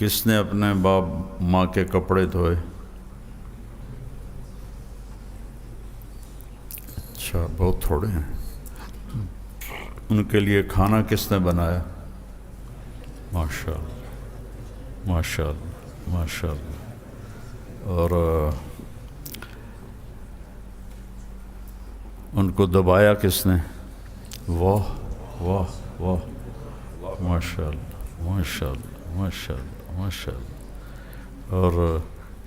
کس نے اپنے باپ ماں کے کپڑے دھوئے؟ اچھا، بہت تھوڑے ہیں۔ ان کے لیے کھانا کس نے بنایا؟ ماشاء اللہ، ماشاء اللہ، ماشاء اللہ۔ اور ان کو دبایا کس نے؟ واہ واہ واہ، ماشاء اللہ، ماشاء اللہ، ماشاء اللہ، ماشاء اللہ۔ اور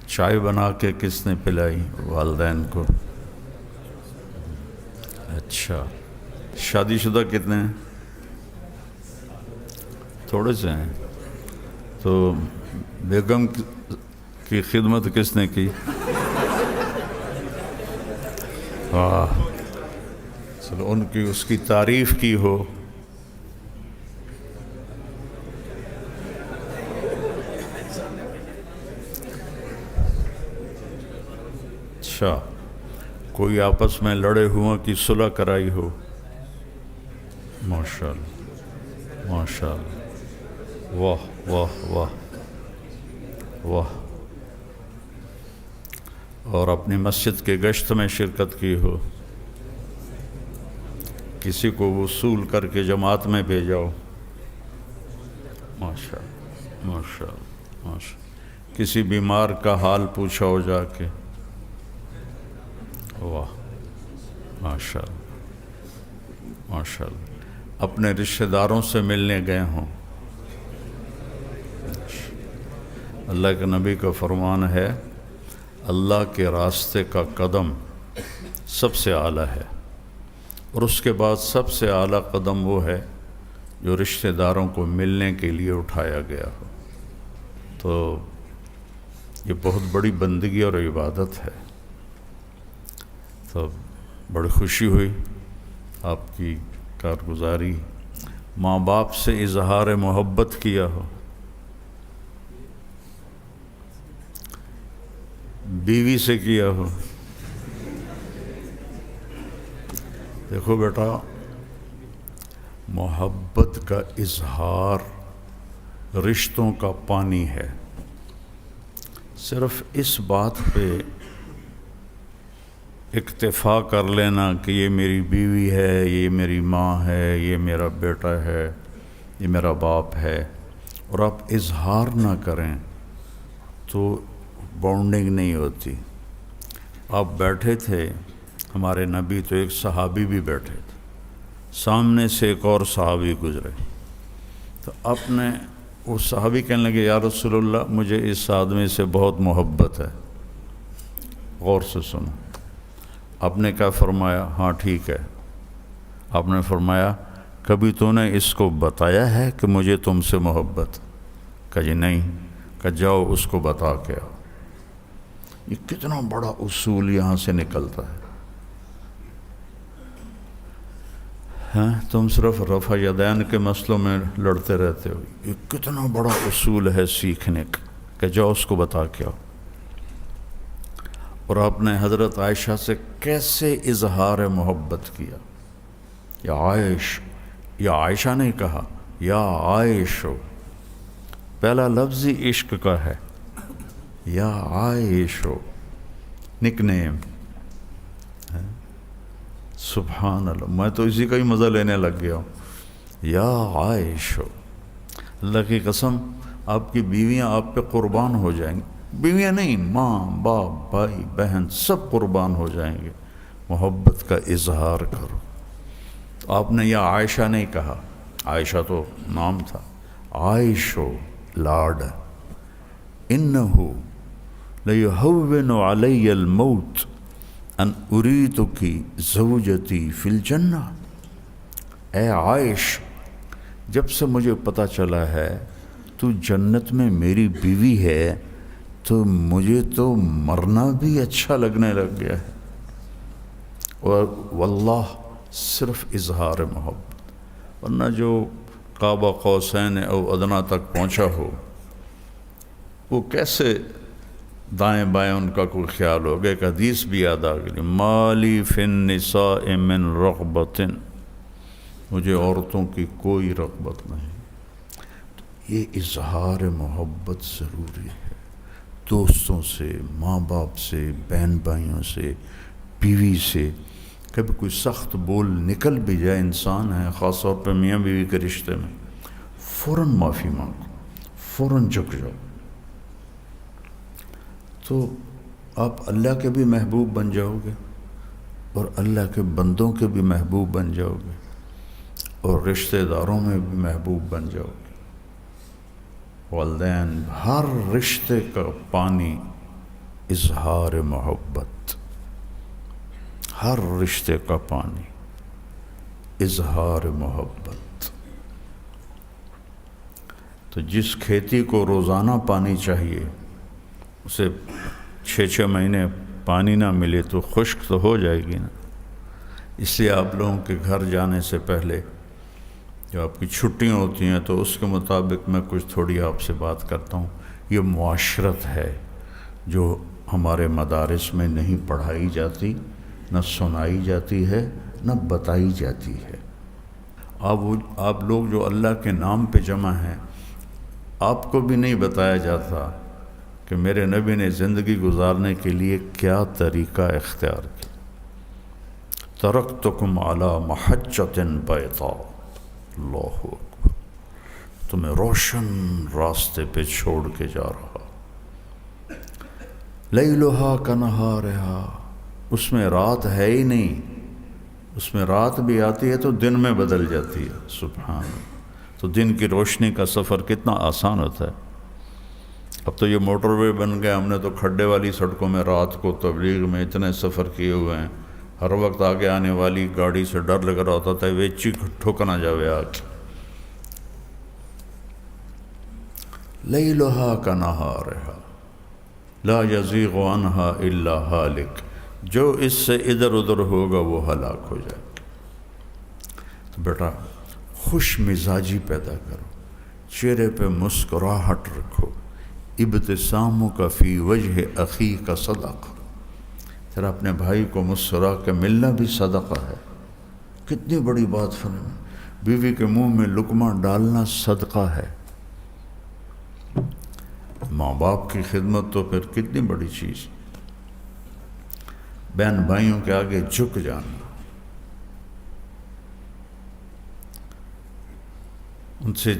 چائے بنا کے کس نے پلائی والدین کو؟ اچھا، شادی شدہ کتنے ہیں؟ تھوڑے سے ہیں۔ تو بیگم کی خدمت کس نے کی؟ واہ، چلو ان کی اس کی تعریف کی ہو۔ اچھا، کوئی آپس میں لڑے ہوا کی صلح کرائی ہو؟ ماشاء اللہ، ماشاء اللہ، واہ واہ واہ واہ۔ اور اپنی مسجد کے گشت میں شرکت کی ہو؟ کسی کو وصول کر کے جماعت میں بھیجاؤ؟ ماشاء اللہ، ماشاء اللہ، ماشاء اللہ۔ کسی بیمار کا حال پوچھا ہو جا کے؟ واہ، ماشاء اللہ، ماشاء اللہ۔ اپنے رشتہ داروں سے ملنے گئے ہوں؟ اللہ کے نبی کا فرمان ہے، اللہ کے راستے کا قدم سب سے اعلیٰ ہے، اور اس کے بعد سب سے اعلیٰ قدم وہ ہے جو رشتہ داروں کو ملنے کے لیے اٹھایا گیا ہو۔ تو یہ بہت بڑی بندگی اور عبادت ہے۔ تو بڑی خوشی ہوئی آپ کی کارگزاری۔ ماں باپ سے اظہار محبت کیا ہو؟ بیوی سے کیا ہو؟ دیکھو بیٹا، محبت کا اظہار رشتوں کا پانی ہے۔ صرف اس بات پہ اکتفا کر لینا کہ یہ میری بیوی ہے، یہ میری ماں ہے، یہ میرا بیٹا ہے، یہ میرا باپ ہے، اور آپ اظہار نہ کریں تو بانڈنگ نہیں ہوتی۔ آپ بیٹھے تھے، ہمارے نبی تو ایک صحابی بھی بیٹھے تھے، سامنے سے ایک اور صحابی گزرے، تو آپ نے وہ صحابی کہنے لگے، یا رسول اللہ مجھے اس آدمی سے بہت محبت ہے۔ غور سے سنو، آپ نے کیا فرمایا؟ ہاں ٹھیک ہے۔ آپ نے فرمایا، کبھی تو نے اس کو بتایا ہے کہ مجھے تم سے محبت؟ کہا جی نہیں۔ کہا جاؤ اس کو بتا کے آؤ۔ یہ کتنا بڑا اصول یہاں سے نکلتا ہے۔ ہاں، تم صرف رفع یدین کے مسئلوں میں لڑتے رہتے ہو۔ یہ کتنا بڑا اصول ہے سیکھنے کا کہ جاؤ اس کو بتا کے آؤ۔ اور آپ نے حضرت عائشہ سے کیسے اظہار محبت کیا؟ یا عائشہ نے کہا یا عائشو، پہلا لفظ ہی عشق کا ہے، یا عائشو، نک نیم۔ سبحان اللہ، میں تو اسی کا ہی مزہ لینے لگ گیا ہوں۔ یا عائشو، اللہ کی قسم آپ کی بیویاں آپ پہ قربان ہو جائیں گی۔ بیویاں نہیں، ماں باپ بھائی بہن سب قربان ہو جائیں گے۔ محبت کا اظہار کرو۔ تو آپ نے یا عائشہ نہیں کہا، عائشہ تو نام تھا، عائشو لاڈ، انہو لیہون علی الموت ان اریدکی زوجتی فی الجنہ۔ اے عائش، جب سے مجھے پتہ چلا ہے تو جنت میں میری بیوی ہے تو مجھے تو مرنا بھی اچھا لگنے لگ گیا ہے۔ اور واللہ صرف اظہار محبت، ورنہ جو قاب قوسین او ادنیٰ تک پہنچا ہو وہ کیسے دائیں بائیں ان کا کوئی خیال ہوگا۔ ایک حدیث بھی یاد آ گئی، مالی فی النساء من رغبت، مجھے عورتوں کی کوئی رغبت نہیں۔ یہ اظہار محبت ضروری ہے، دوستوں سے، ماں باپ سے، بہن بھائیوں سے، بیوی سے۔ کبھی کوئی سخت بول نکل بھی جائے، انسان ہے، خاص طور پہ میاں بیوی کے رشتے میں، فوراً معافی مانگو، فوراً جھک جاؤ، تو آپ اللہ کے بھی محبوب بن جاؤ گے اور اللہ کے بندوں کے بھی محبوب بن جاؤ گے اور رشتہ داروں میں بھی محبوب بن جاؤ گے۔ والدین، ہر رشتے کا پانی اظہار محبت، ہر رشتے کا پانی اظہار محبت۔ تو جس کھیتی کو روزانہ پانی چاہیے، اسے 6 مہینے پانی نہ ملے تو خشک تو ہو جائے گی نا۔ اس لیے آپ لوگوں کے گھر جانے سے پہلے جو آپ کی چھٹیاں ہوتی ہیں تو اس کے مطابق میں کچھ تھوڑی آپ سے بات کرتا ہوں۔ یہ معاشرت ہے جو ہمارے مدارس میں نہیں پڑھائی جاتی، نہ سنائی جاتی ہے، نہ بتائی جاتی ہے۔ آپ لوگ جو اللہ کے نام پہ جمع ہیں، آپ کو بھی نہیں بتایا جاتا کہ میرے نبی نے زندگی گزارنے کے لیے کیا طریقہ اختیار کیا۔ ترکتکم علی محجۃ بیضاء، اللہ اکبر، تمہیں روشن راستے پہ چھوڑ کے جا رہا، لیلھا کنہارھا، اس میں رات ہے ہی نہیں، اس میں رات بھی آتی ہے تو دن میں بدل جاتی ہے، سبحان اللہ۔ تو دن کی روشنی کا سفر کتنا آسان ہوتا ہے۔ اب تو یہ موٹر وے بن گیا، ہم نے تو کھڈے والی سڑکوں میں رات کو تبلیغ میں اتنے سفر کیے ہوئے ہیں، ہر وقت آگے آنے والی گاڑی سے ڈر لگ رہا ہوتا تھا ویچی ٹھوک نہ جاوے آگ۔ لیلھا کنہارھا لا یزیغ عنہا الا ہالک، جو اس سے ادھر ادھر ہوگا وہ ہلاک ہو جائے گا۔ تو بیٹا خوش مزاجی پیدا کرو، چہرے پہ مسکراہٹ رکھو، ابتسامک فی وجہ اخیک صدقہ، ذرا اپنے بھائی کو مسکرا کے ملنا بھی صدقہ ہے۔ کتنی بڑی بات فرمائی، بیوی کے منہ میں لقمہ ڈالنا صدقہ ہے، ماں باپ کی خدمت تو پھر کتنی بڑی چیز، بہن بھائیوں کے آگے جھک جانا، ان سے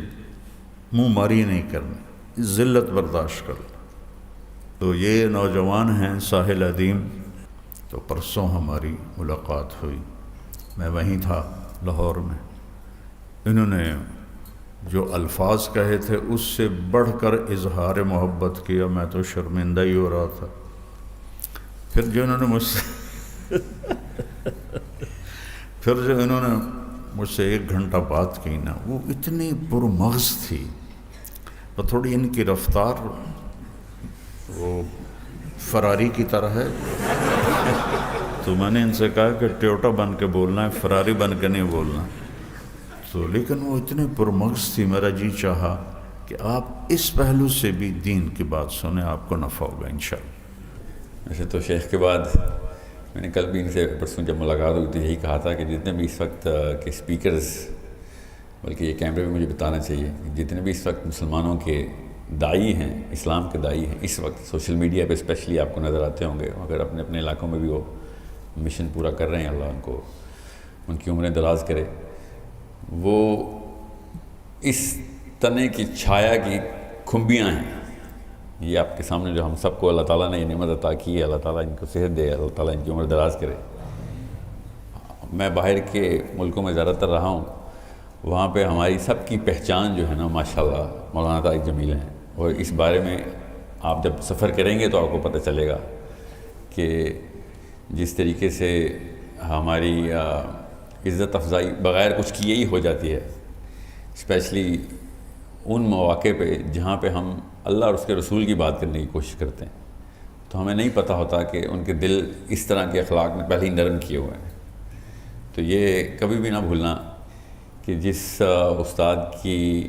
منہ ماری نہیں کرنی، ذلت برداشت کرو۔ تو یہ نوجوان ہیں ساحل عدیم، تو پرسوں ہماری ملاقات ہوئی، میں وہیں تھا لاہور میں۔ انہوں نے جو الفاظ کہے تھے اس سے بڑھ کر اظہار محبت کیا، میں تو شرمندہ ہی ہو رہا تھا۔ پھر جو انہوں نے مجھ سے 1 گھنٹہ بات کی نا، وہ اتنی پرمغز تھی، اور تھوڑی ان کی رفتار وہ فراری کی طرح ہے، تو میں نے ان سے کہا کہ ٹویوٹا بن کے بولنا ہے، فراری بن کے نہیں بولنا۔ تو لیکن وہ اتنے پرمغز تھی، میرا جی چاہا کہ آپ اس پہلو سے بھی دین کی بات سنیں، آپ کو نفع ہوگا انشاءاللہ۔ ویسے تو شیخ کے بعد میں نے کل بھی ان سے پرسوں جب ملاقات ہوئی تو یہی کہا تھا کہ جتنے بھی اس وقت کے اسپیکرز، بلکہ یہ کیمرے میں مجھے بتانا چاہیے، جتنے بھی اس وقت مسلمانوں کے داعی ہیں، اسلام کے داعی ہیں، اس وقت سوشل میڈیا پہ اسپیشلی آپ کو نظر آتے ہوں گے، اگر اپنے اپنے علاقوں میں بھی وہ مشن پورا کر رہے ہیں، اللہ ان کو ان کی عمریں دراز کرے، وہ اس تنے کی چھایا کی کھمبیاں ہیں۔ یہ آپ کے سامنے جو ہم سب کو اللہ تعالیٰ نے یہ نعمت عطا کی ہے، اللہ تعالیٰ ان کو صحت دے، اللہ تعالیٰ ان کی عمر دراز کرے۔ میں باہر کے ملکوں میں زیادہ تر رہا ہوں، وہاں پہ ہماری سب کی پہچان جو ہے نا ماشاءاللہ مولانا طارق جمیل ہیں، اور اس بارے میں آپ جب سفر کریں گے تو آپ کو پتہ چلے گا کہ جس طریقے سے ہماری عزت افزائی بغیر کچھ کیے ہی ہو جاتی ہے، اسپیشلی ان مواقع پہ جہاں پہ ہم اللہ اور اس کے رسول کی بات کرنے کی کوشش کرتے ہیں، تو ہمیں نہیں پتہ ہوتا کہ ان کے دل اس طرح کے اخلاق میں پہلے ہی نرم کیے ہوئے ہیں۔ تو یہ کبھی بھی نہ بھولنا کہ جس استاد کی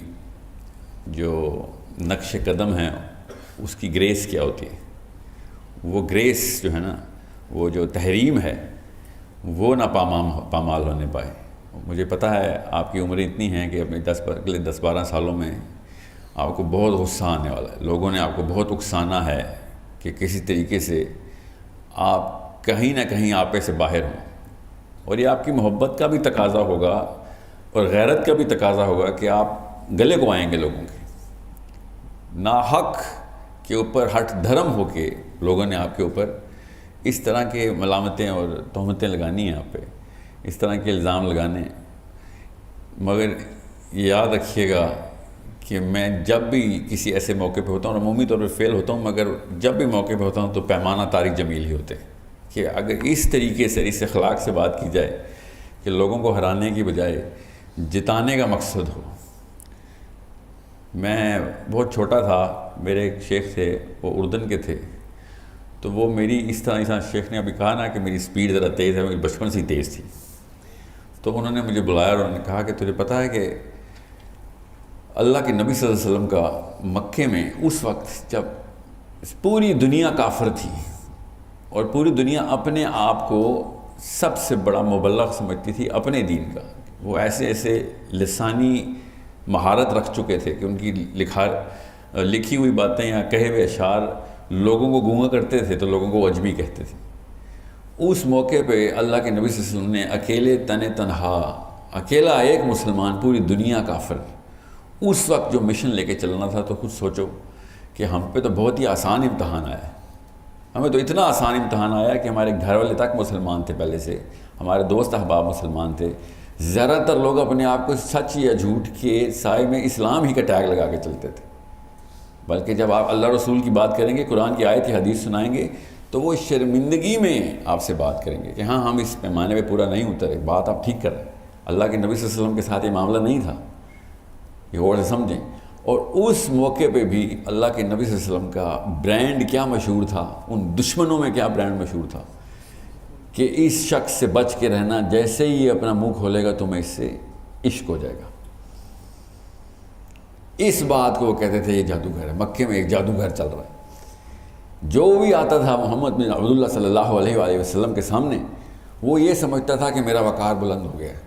جو نقش قدم ہے اس کی گریس کیا ہوتی ہے، وہ گریس جو ہے نا، وہ جو تحریم ہے وہ نہ پامال ہونے پائے۔ مجھے پتہ ہے آپ کی عمریں اتنی ہیں کہ اپنے اگلے 10-12 سالوں میں آپ کو بہت غصہ آنے والا ہے، لوگوں نے آپ کو بہت اکسانا ہے کہ کسی طریقے سے آپ کہیں نہ کہیں آپے سے باہر ہوں، اور یہ آپ کی محبت کا بھی تقاضا ہوگا اور غیرت کا بھی تقاضا ہوگا کہ آپ گلے کو آئیں گے لوگوں کے، ناحق کے اوپر ہٹ دھرم ہو کے لوگوں نے آپ کے اوپر اس طرح کے ملامتیں اور تہمتیں لگانی ہیں، آپ پہ اس طرح کے الزام لگانے ہیں۔ مگر یہ یاد رکھیے گا کہ میں جب بھی کسی ایسے موقع پہ ہوتا ہوں، اور عمومی طور پہ فیل ہوتا ہوں، مگر جب بھی موقع پہ ہوتا ہوں تو پیمانہ طارق جمیل ہی ہوتے ہیں کہ اگر اس طریقے سے، اس اخلاق سے بات کی جائے کہ لوگوں کو ہرانے کی بجائے جتانے کا مقصد ہو۔ میں بہت چھوٹا تھا، میرے ایک شیخ تھے، وہ اردن کے تھے، تو وہ میری اس طرح شیخ نے ابھی کہا نا کہ میری سپیڈ ذرا تیز ہے، میری بچپن سے ہی تیز تھی، تو انہوں نے مجھے بلایا اور انہوں نے کہا کہ تجھے پتہ ہے کہ اللہ کے نبی صلی اللہ علیہ وسلم کا مکے میں اس وقت جب پوری دنیا کافر تھی اور پوری دنیا اپنے آپ کو سب سے بڑا مبلغ سمجھتی تھی اپنے دین کا، وہ ایسے ایسے لسانی مہارت رکھ چکے تھے کہ ان کی لکھی ہوئی باتیں یا کہے ہوئے اشعار لوگوں کو گونگا کرتے تھے تو لوگوں کو عجمی کہتے تھے۔ اس موقع پہ اللہ کے نبی صلی اللہ علیہ وسلم نے اکیلے تنہا اکیلا ایک مسلمان پوری دنیا کافر، اس وقت جو مشن لے کے چلنا تھا، تو خود سوچو کہ ہم پہ تو بہت ہی آسان امتحان آیا ہے، ہمیں تو اتنا آسان امتحان آیا کہ ہمارے گھر والے تک مسلمان تھے، پہلے سے ہمارے دوست احباب مسلمان تھے، زیادہ تر لوگ اپنے آپ کو سچ یا جھوٹ کے سائے میں اسلام ہی کا ٹیگ لگا کے چلتے تھے، بلکہ جب آپ اللہ رسول کی بات کریں گے، قرآن کی آیت کی حدیث سنائیں گے، تو وہ شرمندگی میں آپ سے بات کریں گے کہ ہاں ہم اس پیمانے پہ پورا نہیں اترے، بات آپ ٹھیک کر رہے ہیں۔ اللہ کے نبی صلی اللہ علیہ وسلم کے ساتھ یہ معاملہ نہیں تھا، یہ غور سے سمجھیں۔ اور اس موقع پہ بھی اللہ کے نبی صلی اللہ علیہ وسلم کا برانڈ کیا مشہور تھا، ان دشمنوں میں کیا برانڈ مشہور تھا کہ اس شخص سے بچ کے رہنا، جیسے ہی یہ اپنا منہ کھولے گا تمہیں اس سے عشق ہو جائے گا۔ اس بات کو وہ کہتے تھے یہ جادوگر ہے، مکے میں ایک جادوگر چل رہا ہے۔ جو بھی آتا تھا محمد بن عبداللہ صلی اللہ علیہ وآلہ وسلم کے سامنے، وہ یہ سمجھتا تھا کہ میرا وقار بلند ہو گیا ہے،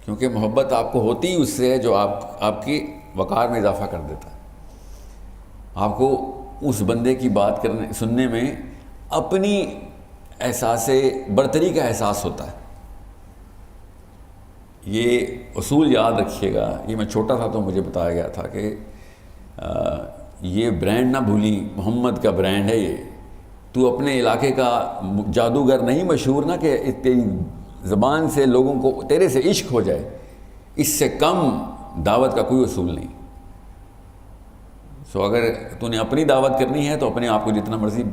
کیونکہ محبت آپ کو ہوتی ہی اس سے ہے جو آپ کی وقار میں اضافہ کر دیتا ہے۔ آپ کو اس بندے کی بات سننے میں اپنی احساس برتری کا احساس ہوتا ہے۔ یہ اصول یاد رکھیے گا، یہ میں چھوٹا تھا تو مجھے بتایا گیا تھا کہ یہ برانڈ نہ بھولی، محمد کا برانڈ ہے یہ، تو اپنے علاقے کا جادوگر نہیں مشہور نہ کہ تیری زبان سے لوگوں کو تیرے سے عشق ہو جائے، اس سے کم دعوت کا کوئی اصول نہیں۔ سو اگر تو نے اپنی دعوت کرنی ہے تو اپنے آپ کو جتنا مرضی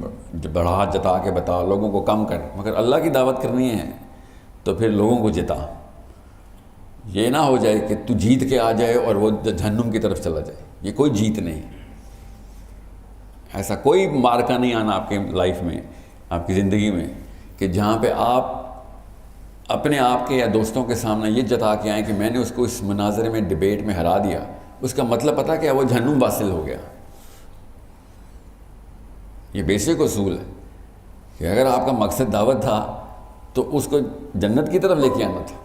بڑھا جتا کے بتا، لوگوں کو کم کر، مگر اللہ کی دعوت کرنی ہے تو پھر لوگوں کو جتا۔ یہ نہ ہو جائے کہ تو جیت کے آ جائے اور وہ جہنم کی طرف چلا جائے، یہ کوئی جیت نہیں، ایسا کوئی مارکہ نہیں آنا آپ کے لائف میں، آپ کی زندگی میں، کہ جہاں پہ آپ اپنے آپ کے یا دوستوں کے سامنے یہ جتا کے آئیں کہ میں نے اس کو اس مناظرے میں ڈیبیٹ میں ہرا دیا، اس کا مطلب پتہ کیا، وہ جہنم واصل ہو گیا۔ یہ بیسک اصول ہے کہ اگر آپ کا مقصد دعوت تھا تو اس کو جنت کی طرف لے کے آنا تھا۔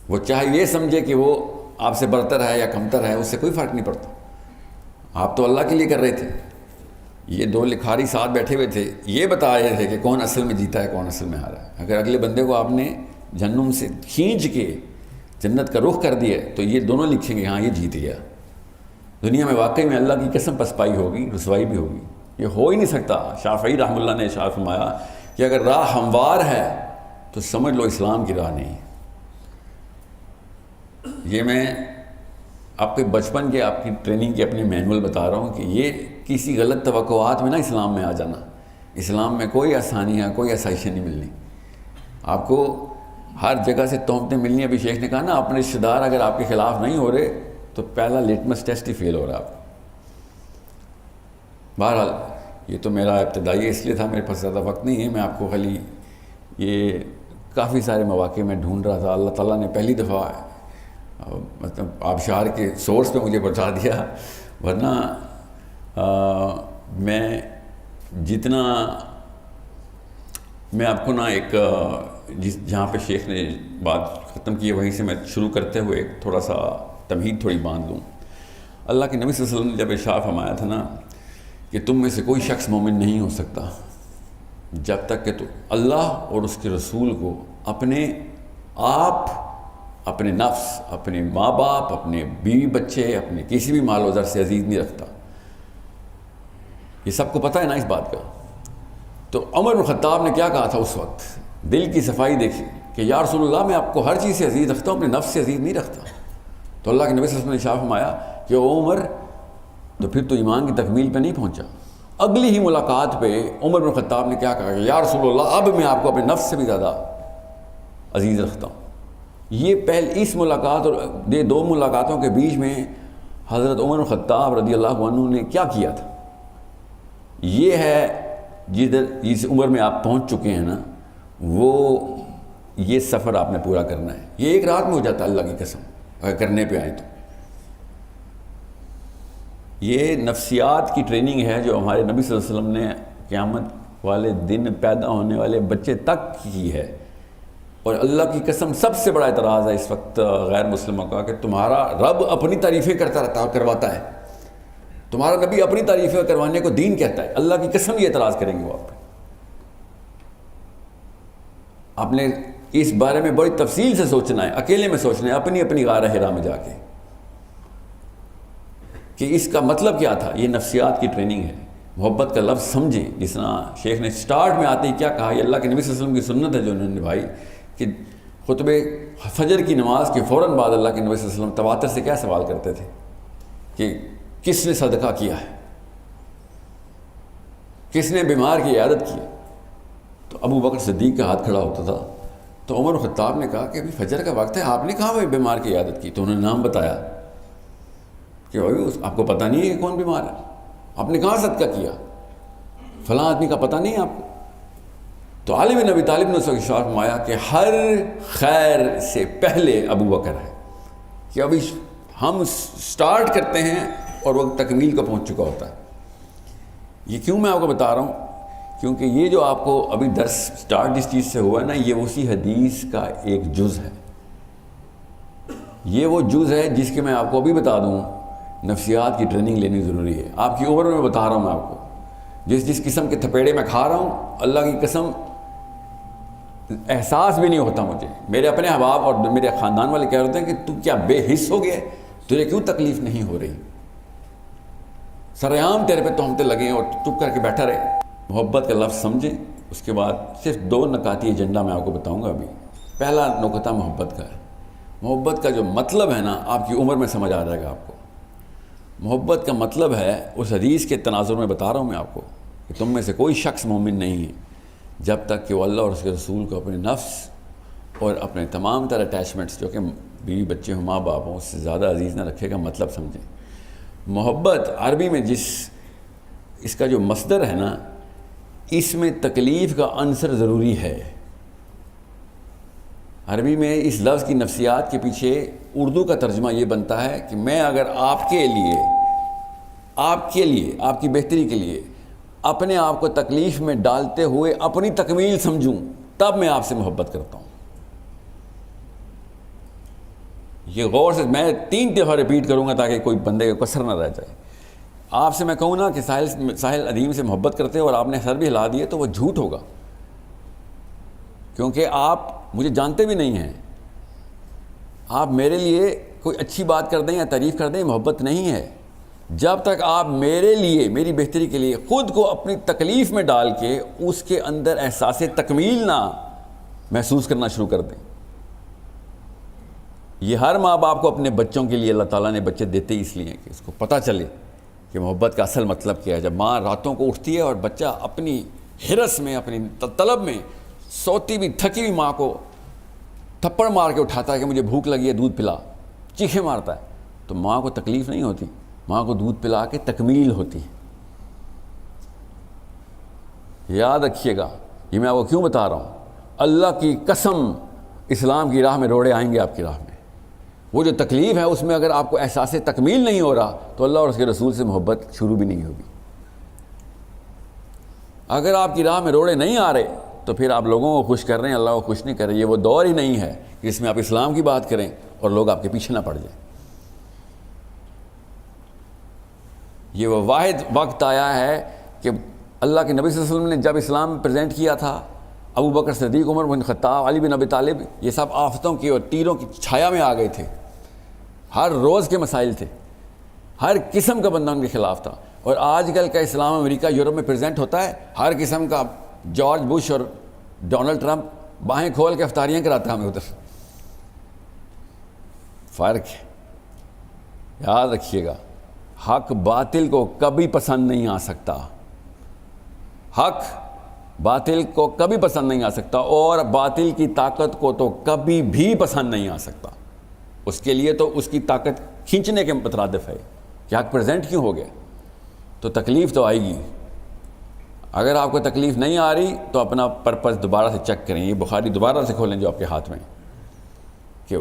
وہ چاہے یہ سمجھے کہ وہ آپ سے برتر ہے یا کمتر ہے، اس سے کوئی فرق نہیں پڑتا، آپ تو اللہ کے لیے کر رہے تھے۔ یہ دو لکھاری ساتھ بیٹھے ہوئے تھے، یہ بتا رہے تھے کہ کون اصل میں جیتا ہے کون اصل میں ہارا ہے۔ اگر اگلے بندے کو آپ نے جہنم سے کھینچ کے جنت کا رخ کر دیا تو یہ دونوں لکھیں گے ہاں یہ جیت گیا۔ دنیا میں واقعی میں اللہ کی قسم پسپائی ہوگی، رسوائی بھی ہوگی، یہ ہو ہی نہیں سکتا۔ شافعی رحمہ اللہ نے ارشاد فرمایا کہ اگر راہ ہموار ہے تو سمجھ لو اسلام کی راہ نہیں۔ یہ میں آپ کے بچپن کے آپ کی ٹریننگ کے اپنے مینول بتا رہا ہوں کہ یہ کسی غلط توقعات میں نہ اسلام میں آ جانا۔ اسلام میں کوئی آسانی ہے، کوئی آسائشیں نہیں ملنی، آپ کو ہر جگہ سے تہمتیں ملنی ہیں۔ ابھی شیخ نے کہا نا اپنے رشتہ دار اگر آپ کے خلاف نہیں ہو رہے تو پہلا لیٹمس ٹیسٹ ہی فیل ہو رہا ہے آپ کو۔ بہرحال یہ تو میرا ابتدائی اس لیے تھا، میرے پاس زیادہ وقت نہیں ہے، میں آپ کو خالی یہ کافی سارے مواقع میں ڈھونڈ رہا تھا، اللہ تعالیٰ نے پہلی دفعہ مطلب آبشار کے سورس پہ مجھے پہنچا دیا، ورنہ میں جتنا میں آپ کو نا ایک جہاں پہ شیخ نے بات ختم کی ہے وہیں سے میں شروع کرتے ہوئے ایک تھوڑا سا تمہید تھوڑی باندھ لوں۔ اللہ کے نبی صلی اللہ علیہ وسلم نے جب ارشاد فرمایا تھا نا کہ تم میں سے کوئی شخص مومن نہیں ہو سکتا جب تک کہ تو اللہ اور اس کے رسول کو اپنے آپ، اپنے نفس، اپنے ماں باپ، اپنے بیوی بچے، اپنے کسی بھی مال و زر سے عزیز نہیں رکھتا۔ یہ سب کو پتہ ہے نا اس بات کا۔ تو عمر بن خطاب نے کیا کہا تھا اس وقت؟ دل کی صفائی دیکھی کہ یا رسول اللہ میں آپ کو ہر چیز سے عزیز رکھتا ہوں، اپنے نفس سے عزیز نہیں رکھتا۔ تو اللہ کے نبی صلی اللہ علیہ وسلم نے ارشاد فرمایا کہ او عمر، تو پھر تو ایمان کی تکمیل پہ نہیں پہنچا۔ اگلی ہی ملاقات پہ عمر بن خطاب نے کیا کہا کہ یا رسول اللہ اب میں آپ کو اپنے نفس سے بھی زیادہ عزیز رکھتا ہوں۔ یہ اس ملاقات اور یہ دو ملاقاتوں کے بیچ میں حضرت عمر بن خطاب رضی اللہ عنہ نے کیا کیا تھا؟ یہ ہے جس عمر میں آپ پہنچ چکے ہیں نا، وہ یہ سفر آپ نے پورا کرنا ہے۔ یہ ایک رات میں ہو جاتا ہے اللہ کی قسم اگر کرنے پہ آئیں تو۔ یہ نفسیات کی ٹریننگ ہے جو ہمارے نبی صلی اللہ علیہ وسلم نے قیامت والے دن پیدا ہونے والے بچے تک کی ہے۔ اور اللہ کی قسم سب سے بڑا اعتراض ہے اس وقت غیر مسلموں کا کہ تمہارا رب اپنی تعریفیں کرواتا ہے، تمہارا نبی اپنی تعریفیں کروانے کو دین کہتا ہے۔ اللہ کی قسم یہ اعتراض کریں گے وہ آپ پہ۔ آپ نے اس بارے میں بڑی تفصیل سے سوچنا ہے، اکیلے میں سوچنا ہے، اپنی اپنی غار حرا میں جا کے کہ اس کا مطلب کیا تھا۔ یہ نفسیات کی ٹریننگ ہے۔ محبت کا لفظ سمجھیں، جس طرح شیخ نے سٹارٹ میں آتے ہی کیا کہا، یہ اللہ کے نبی صلی اللہ علیہ وسلم کی سنت ہے جو انہوں نے نبھائی کہ خطبے فجر کی نماز کے فوراً بعد اللہ کے نبی صلی اللہ علیہ وسلم تواتر سے کیا سوال کرتے تھے کہ کس نے صدقہ کیا ہے، کس نے بیمار کی عیادت کی؟ تو ابو بکر صدیق کا ہاتھ کھڑا ہوتا تھا، تو عمر خطاب نے کہا کہ ابھی فجر کا وقت ہے، آپ نے کہا بھائی بیمار کی عیادت کی؟ تو انہوں نے نام بتایا کہ بھائی آپ کو پتہ نہیں ہے کہ کون بیمار ہے؟ آپ نے کہاں صدقہ کیا؟ فلاں آدمی کا پتہ نہیں ہے آپ کو؟ تو علی بن ابی طالب نے اس وقت ارشاد فرمایا کہ ہر خیر سے پہلے ابو بکر ہے، کہ ابھی ہم سٹارٹ کرتے ہیں اور وقت تکمیل کو پہنچ چکا ہوتا ہے۔ یہ کیوں میں آپ کو بتا رہا ہوں؟ کیونکہ یہ جو آپ کو ابھی درس سٹارٹ جس چیز سے ہوا ہے نا، یہ اسی حدیث کا ایک جز ہے۔ یہ وہ جز ہے جس کے میں آپ کو ابھی بتا دوں نفسیات کی ٹریننگ لینی ضروری ہے۔ آپ کی عمر میں بتا رہا ہوں میں آپ کو، جس قسم کے تھپیڑے میں کھا رہا ہوں، اللہ کی قسم احساس بھی نہیں ہوتا مجھے۔ میرے اپنے احباب اور میرے خاندان والے کہہ رہے ہیں کہ تو کیا بے حس ہو گیا، تجھے کیوں تکلیف نہیں ہو رہی؟ سرعام تیرے پہ تہمتیں لگیں اور چپ کر کے بیٹھا رہے۔ محبت کا لفظ سمجھیں۔ اس کے بعد صرف 2 نکاتی ایجنڈا میں آپ کو بتاؤں گا ابھی۔ پہلا نکتہ محبت کا ہے۔ محبت کا جو مطلب ہے نا، آپ کی عمر میں سمجھ آ جائے گا آپ کو۔ محبت کا مطلب ہے اس حدیث کے تناظر میں بتا رہا ہوں میں آپ کو کہ تم میں سے کوئی شخص مومن نہیں ہے جب تک کہ وہ اللہ اور اس کے رسول کو اپنے نفس اور اپنے تمام تر اٹیچمنٹس جو کہ بیوی بچے ہوں، ماں باپ ہوں، اس سے زیادہ عزیز نہ رکھے گا۔ مطلب سمجھیں۔ محبت عربی میں اس کا جو مصدر ہے نا، اس میں تکلیف کا عنصر ضروری ہے۔ عربی میں اس لفظ کی نفسیات کے پیچھے اردو کا ترجمہ یہ بنتا ہے کہ میں اگر آپ کے لیے آپ کی بہتری کے لیے اپنے آپ کو تکلیف میں ڈالتے ہوئے اپنی تکمیل سمجھوں، تب میں آپ سے محبت کرتا ہوں۔ یہ غور سے میں 3 دفعہ ریپیٹ کروں گا تاکہ کوئی بندے کو کسر نہ رہ جائے۔ آپ سے میں کہوں نا کہ ساحل عدیم سے محبت کرتے اور آپ نے سر بھی ہلا دیے تو وہ جھوٹ ہوگا، کیونکہ آپ مجھے جانتے بھی نہیں ہیں۔ آپ میرے لیے کوئی اچھی بات کر دیں یا تعریف کر دیں، محبت نہیں ہے۔ جب تک آپ میرے لیے، میری بہتری کے لیے خود کو اپنی تکلیف میں ڈال کے اس کے اندر احساس تکمیل نہ محسوس کرنا شروع کر دیں۔ یہ ہر ماں باپ کو اپنے بچوں کے لیے اللہ تعالیٰ نے بچے دیتے اس لیے کہ اس کو پتہ چلے کہ محبت کا اصل مطلب کیا ہے۔ جب ماں راتوں کو اٹھتی ہے اور بچہ اپنی حرص میں، اپنی طلب میں، سوتی بھی تھکی ہوئی ماں کو تھپڑ مار کے اٹھاتا ہے کہ مجھے بھوک لگی ہے دودھ پلا، چیخیں مارتا ہے، تو ماں کو تکلیف نہیں ہوتی، ماں کو دودھ پلا کے تکمیل ہوتی ہے۔ یاد رکھیے گا، یہ میں آپ کو کیوں بتا رہا ہوں۔ اللہ کی قسم اسلام کی راہ میں روڑے آئیں گے آپ کی راہ میں۔ وہ جو تکلیف ہے اس میں اگر آپ کو احساس تکمیل نہیں ہو رہا تو اللہ اور اس کے رسول سے محبت شروع بھی نہیں ہوگی۔ اگر آپ کی راہ میں روڑے نہیں آ رہے تو پھر آپ لوگوں کو خوش کر رہے ہیں، اللہ کو خوش نہیں کر رہے۔ یہ وہ دور ہی نہیں ہے جس میں آپ اسلام کی بات کریں اور لوگ آپ کے پیچھے نہ پڑ جائیں۔ یہ وہ واحد وقت آیا ہے کہ اللہ کے نبی صلی اللہ علیہ وسلم نے جب اسلام پریزنٹ کیا تھا، ابو بکر صدیق، عمر بن خطاب، علی بن ابی طالب، یہ سب آفتوں کی اور تیروں کی چھایا میں آ گئے تھے، ہر روز کے مسائل تھے، ہر قسم کا بندہ ان کے خلاف تھا. اور آج کل کا اسلام امریکہ یورپ میں پریزنٹ ہوتا ہے، ہر قسم کا جارج بش اور ڈونلڈ ٹرمپ باہیں کھول کے افطاریاں کراتا ہے ہمیں ادھر. فرق ہے. یاد رکھیے گا، حق باطل کو کبھی پسند نہیں آ سکتا، حق باطل کو کبھی پسند نہیں آ سکتا، اور باطل کی طاقت کو تو کبھی بھی پسند نہیں آ سکتا. اس کے لیے تو اس کی طاقت کھینچنے کے مترادف ہے کہ حق پریزنٹ کیوں ہو گیا. تو تکلیف تو آئے گی. اگر آپ کو تکلیف نہیں آ رہی تو اپنا پرپس دوبارہ سے چیک کریں. یہ بخاری دوبارہ سے کھولیں جو آپ کے ہاتھ میں، کہ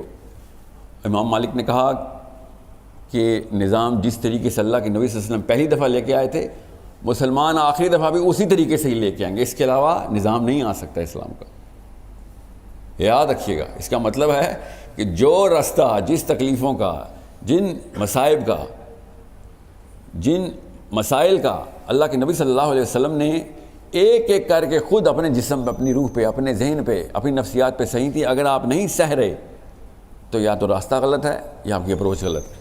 امام مالک نے کہا کہ نظام جس طریقے سے اللہ کے نبی صلی اللہ علیہ وسلم پہلی دفعہ لے کے آئے تھے، مسلمان آخری دفعہ بھی اسی طریقے سے ہی لے کے آئیں گے، اس کے علاوہ نظام نہیں آ سکتا اسلام کا. یاد رکھیے گا. اس کا مطلب ہے کہ جو رستہ جس تکلیفوں کا، جن مصائب کا، جن مسائل کا اللہ کے نبی صلی اللہ علیہ وسلم نے ایک ایک کر کے خود اپنے جسم پہ، اپنی روح پہ، اپنے ذہن پہ، اپنی نفسیات پہ صحیح تھی، اگر آپ نہیں سہ رہے تو یا تو راستہ غلط ہے یا آپ کی اپروچ غلط ہے.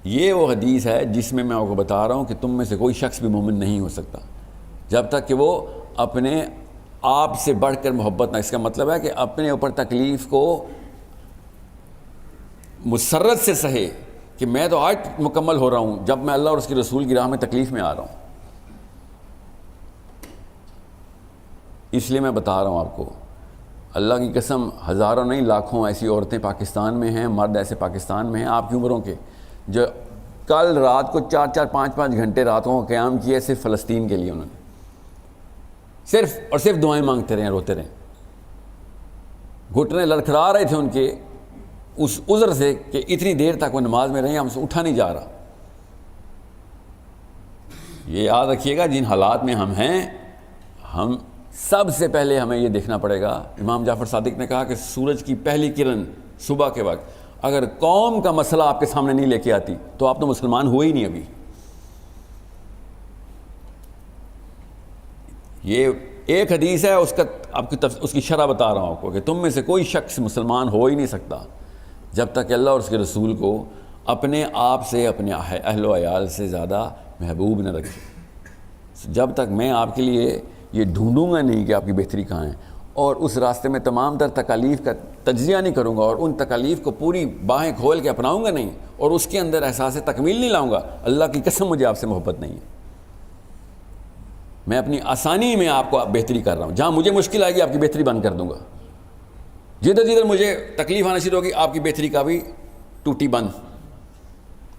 یہ وہ حدیث ہے جس میں آپ کو بتا رہا ہوں کہ تم میں سے کوئی شخص بھی مومن نہیں ہو سکتا جب تک کہ وہ اپنے آپ سے بڑھ کر محبت نہ. اس کا مطلب ہے کہ اپنے اوپر تکلیف کو مسرت سے سہے کہ میں تو آج مکمل ہو رہا ہوں جب میں اللہ اور اس کے رسول کی راہ میں تکلیف میں آ رہا ہوں. اس لیے میں بتا رہا ہوں آپ کو، اللہ کی قسم ہزاروں نہیں لاکھوں ایسی عورتیں پاکستان میں ہیں، مرد ایسے پاکستان میں ہیں آپ کی عمروں کے، جو کل رات کو 4-4 5-5 گھنٹے راتوں کا قیام کیا صرف فلسطین کے لیے. انہوں نے صرف اور صرف دعائیں مانگتے رہے، روتے رہے، گھٹنے لڑکھڑا رہے تھے ان کے اس عذر سے کہ اتنی دیر تک وہ نماز میں رہے، ہم سے اٹھا نہیں جا رہا. یہ یاد رکھیے گا جن حالات میں ہم ہیں، ہم سب سے پہلے ہمیں یہ دیکھنا پڑے گا. امام جعفر صادق نے کہا کہ سورج کی پہلی کرن صبح کے وقت اگر قوم کا مسئلہ آپ کے سامنے نہیں لے کے آتی تو آپ تو مسلمان ہوئے ہی نہیں. ابھی یہ ایک حدیث ہے، اس کا آپ کی اس کی شرح بتا رہا ہوں آپ کو کہ تم میں سے کوئی شخص مسلمان ہو ہی نہیں سکتا جب تک کہ اللہ اور اس کے رسول کو اپنے آپ سے، اپنے اہل و عیال سے زیادہ محبوب نہ رکھے. جب تک میں آپ کے لیے یہ ڈھونڈوں گا نہیں کہ آپ کی بہتری کہاں ہے، اور اس راستے میں تمام تر تکالیف کا تجزیہ نہیں کروں گا، اور ان تکالیف کو پوری باہیں کھول کے اپناؤں گا نہیں، اور اس کے اندر احساس تکمیل نہیں لاؤں گا، اللہ کی قسم مجھے آپ سے محبت نہیں ہے. میں اپنی آسانی میں آپ کو بہتری کر رہا ہوں. جہاں مجھے مشکل آئے گی آپ کی بہتری بند کر دوں گا. جدھر جدھر مجھے تکلیف آنا شروع ہوگی آپ کی بہتری کا بھی ٹوٹی بند،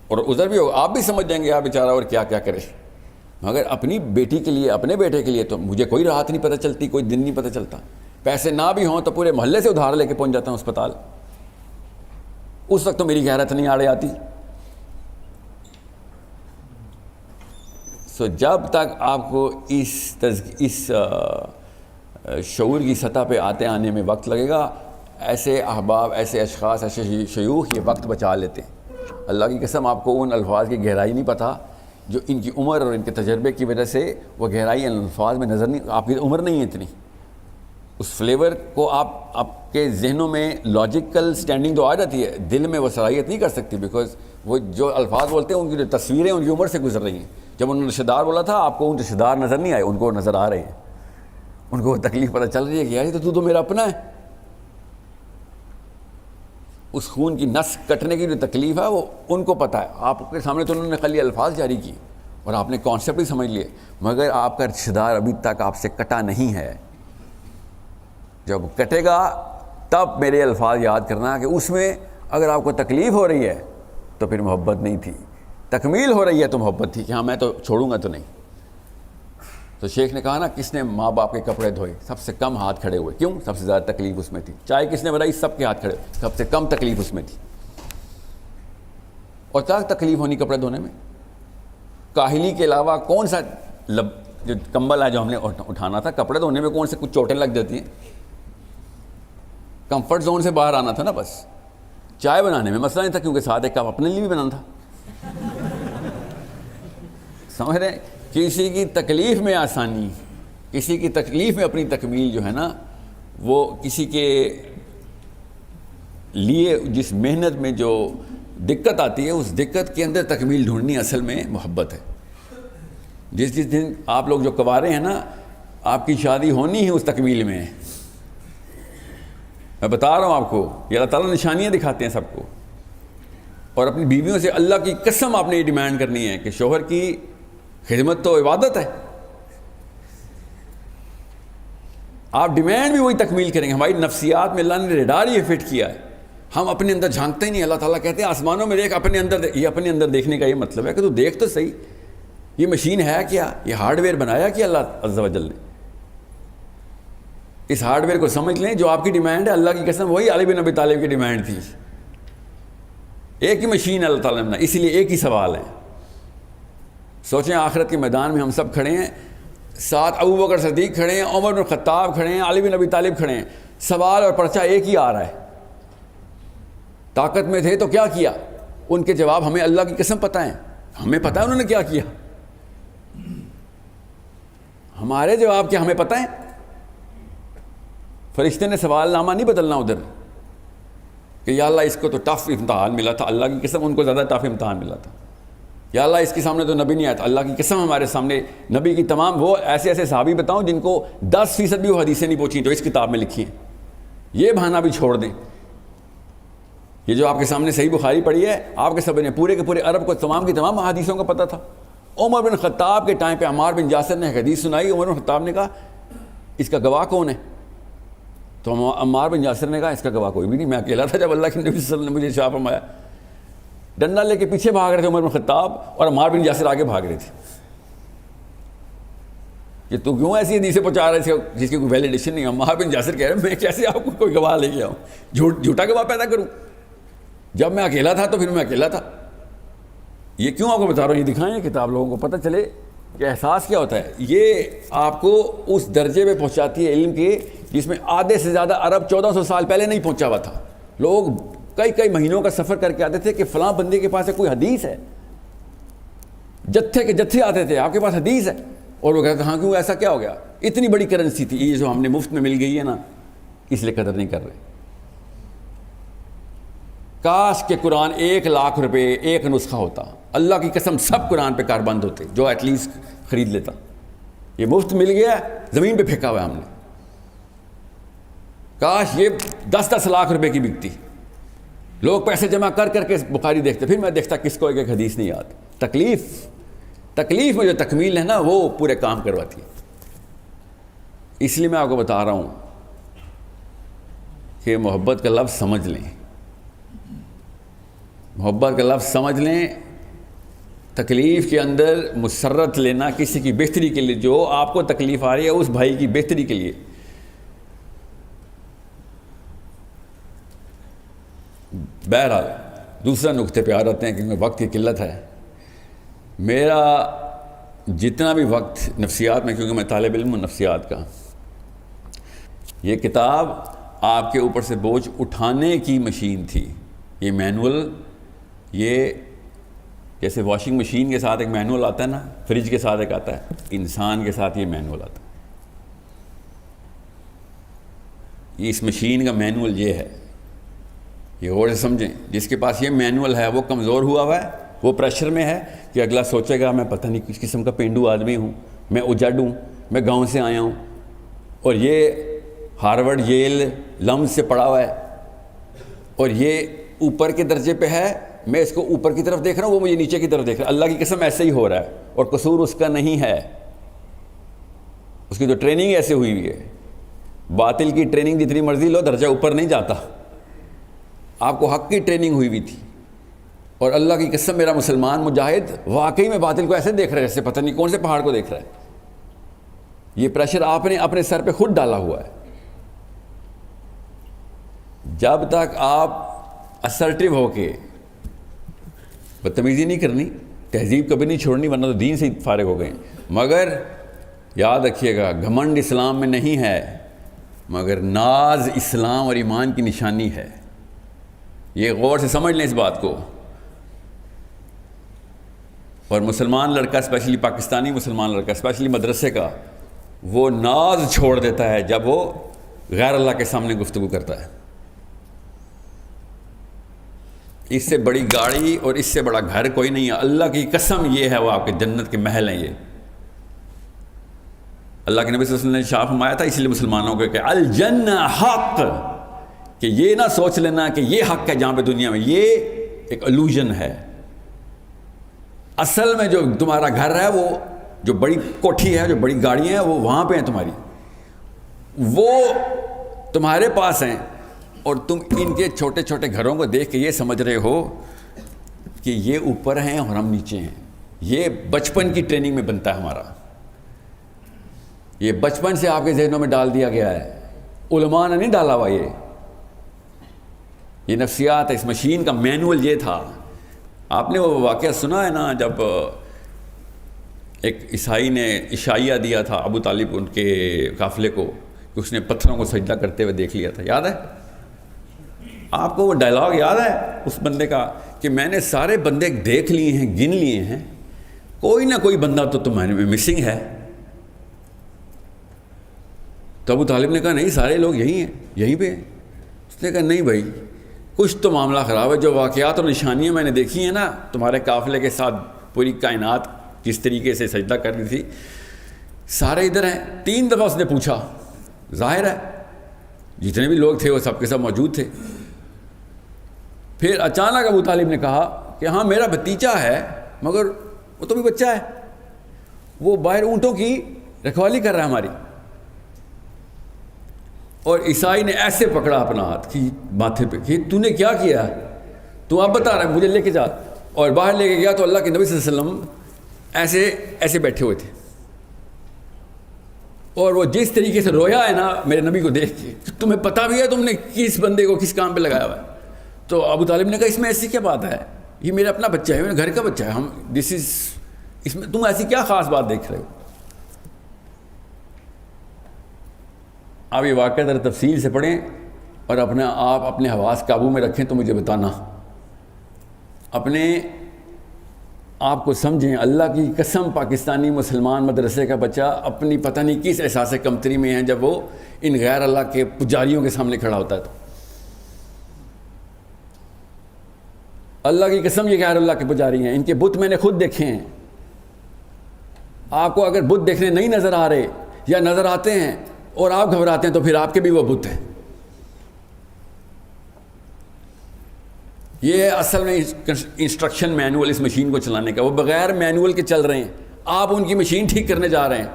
اور ادھر بھی ہوگا، آپ بھی سمجھ جائیں گے آپ بیچارہ اور کیا کیا کرے. مگر اپنی بیٹی کے لیے، اپنے بیٹے کے لیے تو مجھے کوئی راحت نہیں پتہ چلتی، کوئی دن نہیں پتہ چلتا. پیسے نہ بھی ہوں تو پورے محلے سے ادھار لے کے پہنچ جاتا ہوں اسپتال. اس وقت تو میری غیرت نہیں آڑے آتی. جب تک آپ کو اس شعور کی سطح پہ آنے میں وقت لگے گا، ایسے احباب، ایسے اشخاص، ایسے شیوخ یہ وقت بچا لیتے ہیں. اللہ کی قسم آپ کو ان الفاظ کی گہرائی نہیں پتہ جو ان کی عمر اور ان کے تجربے کی وجہ سے وہ گہرائی ان الفاظ میں نظر نہیں، آپ کی عمر نہیں ہے اتنی. اس فلیور کو آپ کے ذہنوں میں لاجیکل سٹینڈنگ تو آ جاتی ہے، دل میں وہ صلاحیت نہیں کر سکتی، بیکاز وہ جو الفاظ بولتے ہیں ان کی جو تصویریں ان کی عمر سے گزر رہی ہیں. جب انہوں نے رشتہ دار بولا تھا آپ کو ان رشتہ دار نظر نہیں آئے، ان کو نظر آ رہے ہیں، ان کو تکلیف پتہ چل رہی ہے کہ یار تو میرا اپنا ہے. اس خون کی نس کٹنے کی جو تکلیف ہے وہ ان کو پتہ ہے. آپ کے سامنے تو انہوں نے خالی الفاظ جاری کی اور آپ نے کانسیپٹ ہی سمجھ لیے، مگر آپ کا رشتہ دار ابھی تک آپ سے کٹا نہیں ہے. جب کٹے گا تب میرے الفاظ یاد کرنا کہ اس میں اگر آپ کو تکلیف ہو رہی ہے تو پھر محبت نہیں تھی، تکمیل ہو رہی ہے تو محبت تھی کہ ہاں میں تو چھوڑوں گا تو نہیں. تو شیخ نے کہا نا کس نے ماں باپ کے کپڑے دھوئے؟ سب سے کم ہاتھ کھڑے ہوئے. کیوں؟ سب سے زیادہ تکلیف اس میں تھی. چائے کس نے بنائی؟ سب کے ہاتھ کھڑے ہوئے، سب سے کم تکلیف اس میں تھی. اور کیا تکلیف ہونی کپڑے دھونے میں؟ کاہلی کے علاوہ کون سا جو کمبل ہے جو ہم نے اٹھانا تھا، کپڑے دھونے میں کون سے کچھ چوٹیں لگ جاتی ہیں؟ کمفرٹ زون سے باہر آنا تھا نا بس. چائے بنانے میں مسئلہ نہیں تھا کیونکہ ساتھ ایک کپ اپنے لیے بھی بنانا تھا. سمجھ رہے ہیں؟ کسی کی تکلیف میں آسانی، کسی کی تکلیف میں اپنی تکمیل جو ہے نا، وہ کسی کے لیے جس محنت میں جو دقت آتی ہے، اس دقت کے اندر تکمیل ڈھونڈنی اصل میں محبت ہے۔ جس دن آپ لوگ جو کوارے ہیں نا، آپ کی شادی ہونی ہے اس تکمیل میں۔ میں بتا رہا ہوں آپ کو، یہ اللہ تعالیٰ نشانیاں دکھاتے ہیں سب کو۔ اور اپنی بیویوں سے اللہ کی قسم آپ نے یہ ڈیمانڈ کرنی ہے کہ شوہر کی خدمت تو عبادت ہے، آپ ڈیمانڈ بھی وہی تکمیل کریں گے۔ ہماری نفسیات میں اللہ نے ریڈار یہ فٹ کیا ہے، ہم اپنے اندر جھانکتے ہی نہیں۔ اللہ تعالیٰ کہتے ہیں آسمانوں میں دیکھ، اپنے اندر دیکھ۔ یہ اپنے اندر دیکھنے کا یہ مطلب ہے کہ تو دیکھ تو صحیح، یہ مشین ہے کیا، یہ ہارڈ ویئر بنایا کیا اللہ عز و جل نے۔ اس ہارڈ ویئر کو سمجھ لیں، جو آپ کی ڈیمانڈ ہے اللہ کی قسم وہی علی بن ابی طالب کی ڈیمانڈ تھی۔ ایک ہی مشین ہے اللہ تعالیٰ نے، اسی لیے ایک ہی سوال ہے۔ سوچیں آخرت کے میدان میں ہم سب کھڑے ہیں، ساتھ ابو بکر صدیق کھڑے ہیں، عمر بن خطاب کھڑے ہیں، علی بن ابی طالب کھڑے ہیں، سوال اور پرچہ ایک ہی آ رہا ہے۔ طاقت میں تھے تو کیا کیا؟ ان کے جواب ہمیں اللہ کی قسم پتہ ہے، ہمیں پتہ ہے انہوں نے کیا کیا۔ ہمارے جواب کیا ہمیں پتہ ہے؟ فرشتے نے سوال نامہ نہیں بدلنا ادھر کہ یا اللہ اس کو تو ٹف امتحان ملا تھا، اللہ کی قسم ان کو زیادہ ٹف امتحان ملا تھا۔ یا اللہ اس کے سامنے تو نبی نہیں آیا تھا، اللہ کی قسم ہمارے سامنے نبی کی تمام وہ ایسے ایسے صحابی بتاؤں جن کو 10% بھی وہ حدیثیں نہیں پہنچی تو اس کتاب میں لکھی ہیں۔ یہ بہانہ بھی چھوڑ دیں۔ یہ جو آپ کے سامنے صحیح بخاری پڑھی ہے، آپ کے سب نے پورے کے پورے عرب کو تمام کی تمام حدیثوں کا پتہ تھا۔ عمر بن خطاب کے ٹائم پہ عمار بن یاسر نے حدیث سنائی، عمر بن خطاب نے کہا اس کا گواہ کون ہے؟ تو عمار بن یاسر نے کہا اس کا گواہ کوئی بھی نہیں، میں اکیلا تھا جب اللہ کے نبی صلی اللہ علیہ وسلم نے مجھے ارشاد فرمایا۔ ڈنڈا لے کے پیچھے بھاگ رہے تھے عمر بن خطاب اور عمار بن یاسر آگے بھاگ رہے تھے کہ تو کیوں ایسی حدیثیں پہنچا رہے تھے جس کی کوئی ویلیڈیشن نہیں۔ عمار بن یاسر کہہ رہے میں کیسے آپ کو کوئی گواہ لے کے آؤں، جھوٹا گواہ پیدا کروں؟ جب میں اکیلا تھا تو پھر میں اکیلا تھا۔ یہ کیوں آپ کو بتا رہا ہوں، یہ دکھائیں کتاب لوگوں کو پتہ چلے کہ احساس کیا ہوتا ہے۔ یہ آپ کو اس درجے پہ پہنچاتی ہے علم کے جس میں آدھے سے زیادہ عرب 1400 سال پہلے نہیں پہنچا ہوا تھا۔ لوگ کئی مہینوں کا سفر کر کے آتے تھے کہ فلاں بندے کے پاس کوئی حدیث ہے، جتھے کے جتھے آتے تھے آپ کے پاس حدیث ہے، اور وہ کہتے ہاں کیوں ایسا کیا ہو گیا؟ اتنی بڑی کرنسی تھی یہ جو ہم نے مفت میں مل گئی ہے نا، اس لیے قدر نہیں کر رہے۔ کاش کہ قرآن 1,00,000 روپے ایک نسخہ ہوتا، اللہ کی قسم سب قرآن پہ کاربند ہوتے جو ایٹ لیسٹ خرید لیتا۔ یہ مفت مل گیا، زمین پہ پھینکا ہوا ہے ہم نے۔ کاش یہ 10-10 لاکھ روپے کی بکتی، لوگ پیسے جمع کر کر کے بخاری دیکھتے، پھر میں دیکھتا کس کو ایک حدیث نہیں یاد۔ تکلیف میں جو تکمیل ہے نا وہ پورے کام کرواتی ہے۔ اس لیے میں آپ کو بتا رہا ہوں کہ محبت کا لفظ سمجھ لیں، محبت کا لفظ سمجھ لیں۔ تکلیف کے اندر مسرت لینا کسی کی بہتری کے لیے، جو آپ کو تکلیف آ رہی ہے اس بھائی کی بہتری کے لیے۔ بہرحال دوسرا نقطے پہ آ رہتے ہیں کیونکہ وقت کی قلت ہے۔ میرا جتنا بھی وقت نفسیات میں، کیونکہ میں طالب علم ہوں نفسیات کا، یہ کتاب آپ کے اوپر سے بوجھ اٹھانے کی مشین تھی۔ یہ مینول، یہ جیسے واشنگ مشین کے ساتھ ایک مینول آتا ہے نا، فریج کے ساتھ ایک آتا ہے، انسان کے ساتھ یہ مینول آتا ہے۔ اس مشین کا مینول یہ ہے، یہ غور سے سمجھیں۔ جس کے پاس یہ مینول ہے وہ کمزور ہوا ہے، وہ پریشر میں ہے کہ اگلا سوچے گا میں پتہ نہیں کس قسم کا پینڈو آدمی ہوں، میں اجڑ ہوں، میں گاؤں سے آیا ہوں، اور یہ ہارورڈ ییل لمز سے پڑھا ہوا ہے، اور یہ اوپر کے درجے پہ ہے، میں اس کو اوپر کی طرف دیکھ رہا ہوں، وہ مجھے نیچے کی طرف دیکھ رہا ہے۔ اللہ کی قسم ایسے ہی ہو رہا ہے، اور قصور اس کا نہیں ہے، اس کی تو ٹریننگ ایسے ہوئی ہوئی ہے۔ باطل کی ٹریننگ جتنی مرضی لو، درجہ اوپر نہیں جاتا۔ آپ کو حق کی ٹریننگ ہوئی ہوئی تھی، اور اللہ کی قسم میرا مسلمان مجاہد واقعی میں باطل کو ایسے دیکھ رہا ہے جیسے پتہ نہیں کون سے پہاڑ کو دیکھ رہا ہے۔ یہ پریشر آپ نے اپنے سر پہ خود ڈالا ہوا ہے۔ جب تک آپ اسرٹیو ہو کے، بدتمیزی نہیں کرنی، تہذیب کبھی نہیں چھوڑنی ورنہ تو دین سے فارغ ہو گئے، مگر یاد رکھیے گا گھمنڈ اسلام میں نہیں ہے، مگر ناز اسلام اور ایمان کی نشانی ہے۔ یہ غور سے سمجھ لیں اس بات کو۔ اور مسلمان لڑکا اسپیشلی پاکستانی مسلمان لڑکا اسپیشلی مدرسے کا وہ ناز چھوڑ دیتا ہے جب وہ غیر اللہ کے سامنے گفتگو کرتا ہے. اس سے بڑی گاڑی اور اس سے بڑا گھر کوئی نہیں ہے. اللہ کی قسم یہ ہے وہ آپ کے جنت کے محل ہیں. یہ اللہ کے نبی صلی اللہ علیہ وسلم نے شاہ فرمایا تھا اس لیے مسلمانوں کو کہ الجنہ حق، کہ یہ نہ سوچ لینا کہ یہ حق ہے جہاں پہ دنیا میں، یہ ایک الوژن ہے. اصل میں جو تمہارا گھر ہے، وہ جو بڑی کوٹھی ہے، جو بڑی گاڑیاں ہیں، وہ وہاں پہ ہیں تمہاری، وہ تمہارے پاس ہیں. اور تم ان کے چھوٹے چھوٹے گھروں کو دیکھ کے یہ سمجھ رہے ہو کہ یہ اوپر ہیں اور ہم نیچے ہیں. یہ بچپن کی ٹریننگ میں بنتا ہے ہمارا. یہ بچپن سے آپ کے ذہنوں میں ڈال دیا گیا ہے، علماء نے نہیں ڈالا ہوا. یہ نفسیات ہے. اس مشین کا مینول یہ تھا. آپ نے وہ واقعہ سنا ہے نا، جب ایک عیسائی نے عشائیہ دیا تھا ابو طالب ان کے قافلے کو، کہ اس نے پتھروں کو سجدہ کرتے ہوئے دیکھ لیا تھا. یاد ہے آپ کو وہ ڈائلاگ؟ یاد ہے اس بندے کا کہ میں نے سارے بندے دیکھ لیے ہیں، گن لیے ہیں، کوئی نہ کوئی بندہ تو تمہارے میں مسنگ ہے. تو ابو طالب نے کہا نہیں، سارے لوگ یہی ہیں، یہیں پہ ہیں. اس نے کہا نہیں بھائی، کچھ تو معاملہ خراب ہے. جو واقعات اور نشانیاں میں نے دیکھی ہیں نا تمہارے قافلے کے ساتھ، پوری کائنات کس طریقے سے سجدہ کر رہی تھی، سارے ادھر ہیں. 3 دفعہ اس نے پوچھا. ظاہر ہے جتنے بھی لوگ تھے وہ سب کے سب موجود تھے. پھر اچانک ابو طالب نے کہا کہ ہاں میرا بھتیجا ہے، مگر وہ تو بھی بچہ ہے، وہ باہر اونٹوں کی رکھوالی کر رہا ہے ہماری. اور عیسائی نے ایسے پکڑا اپنا ہاتھ کہ ماتھے پہ کہ تو نے کیا کیا، تو آپ بتا رہا ہے، مجھے لے کے جا. اور باہر لے کے گیا تو اللہ کے نبی صلی اللہ علیہ وسلم ایسے بیٹھے ہوئے تھے. اور وہ جس طریقے سے رویا ہے نا میرے نبی کو دیکھ کے، تمہیں پتہ بھی ہے تم نے کس بندے کو کس کام پہ لگایا ہوا ہے. تو ابو طالب نے کہا اس میں ایسی کیا بات ہے، یہ میرا اپنا بچہ ہے، میرے گھر کا بچہ ہے، اس میں تم ایسی کیا خاص بات دیکھ رہے ہو. آپ یہ واقعہ ذرا تفصیل سے پڑھیں اور اپنے حواس قابو میں رکھیں تو مجھے بتانا. اپنے آپ کو سمجھیں. اللہ کی قسم پاکستانی مسلمان مدرسے کا بچہ اپنی پتہ نہیں کس احساس کمتری میں ہے جب وہ ان غیر اللہ کے پجاریوں کے سامنے کھڑا ہوتا ہے. تو اللہ کی قسم یہ غیر اللہ کے پجاری ہیں. ان کے بت میں نے خود دیکھے ہیں. آپ کو اگر بت دیکھنے نہیں نظر آ رہے یا نظر آتے ہیں اور آپ گھبراتے ہیں تو پھر آپ کے بھی وہ بت ہیں. یہ اصل میں انسٹرکشن مینول اس مشین کو چلانے کا. وہ بغیر مینول کے چل رہے ہیں. آپ ان کی مشین ٹھیک کرنے جا رہے ہیں.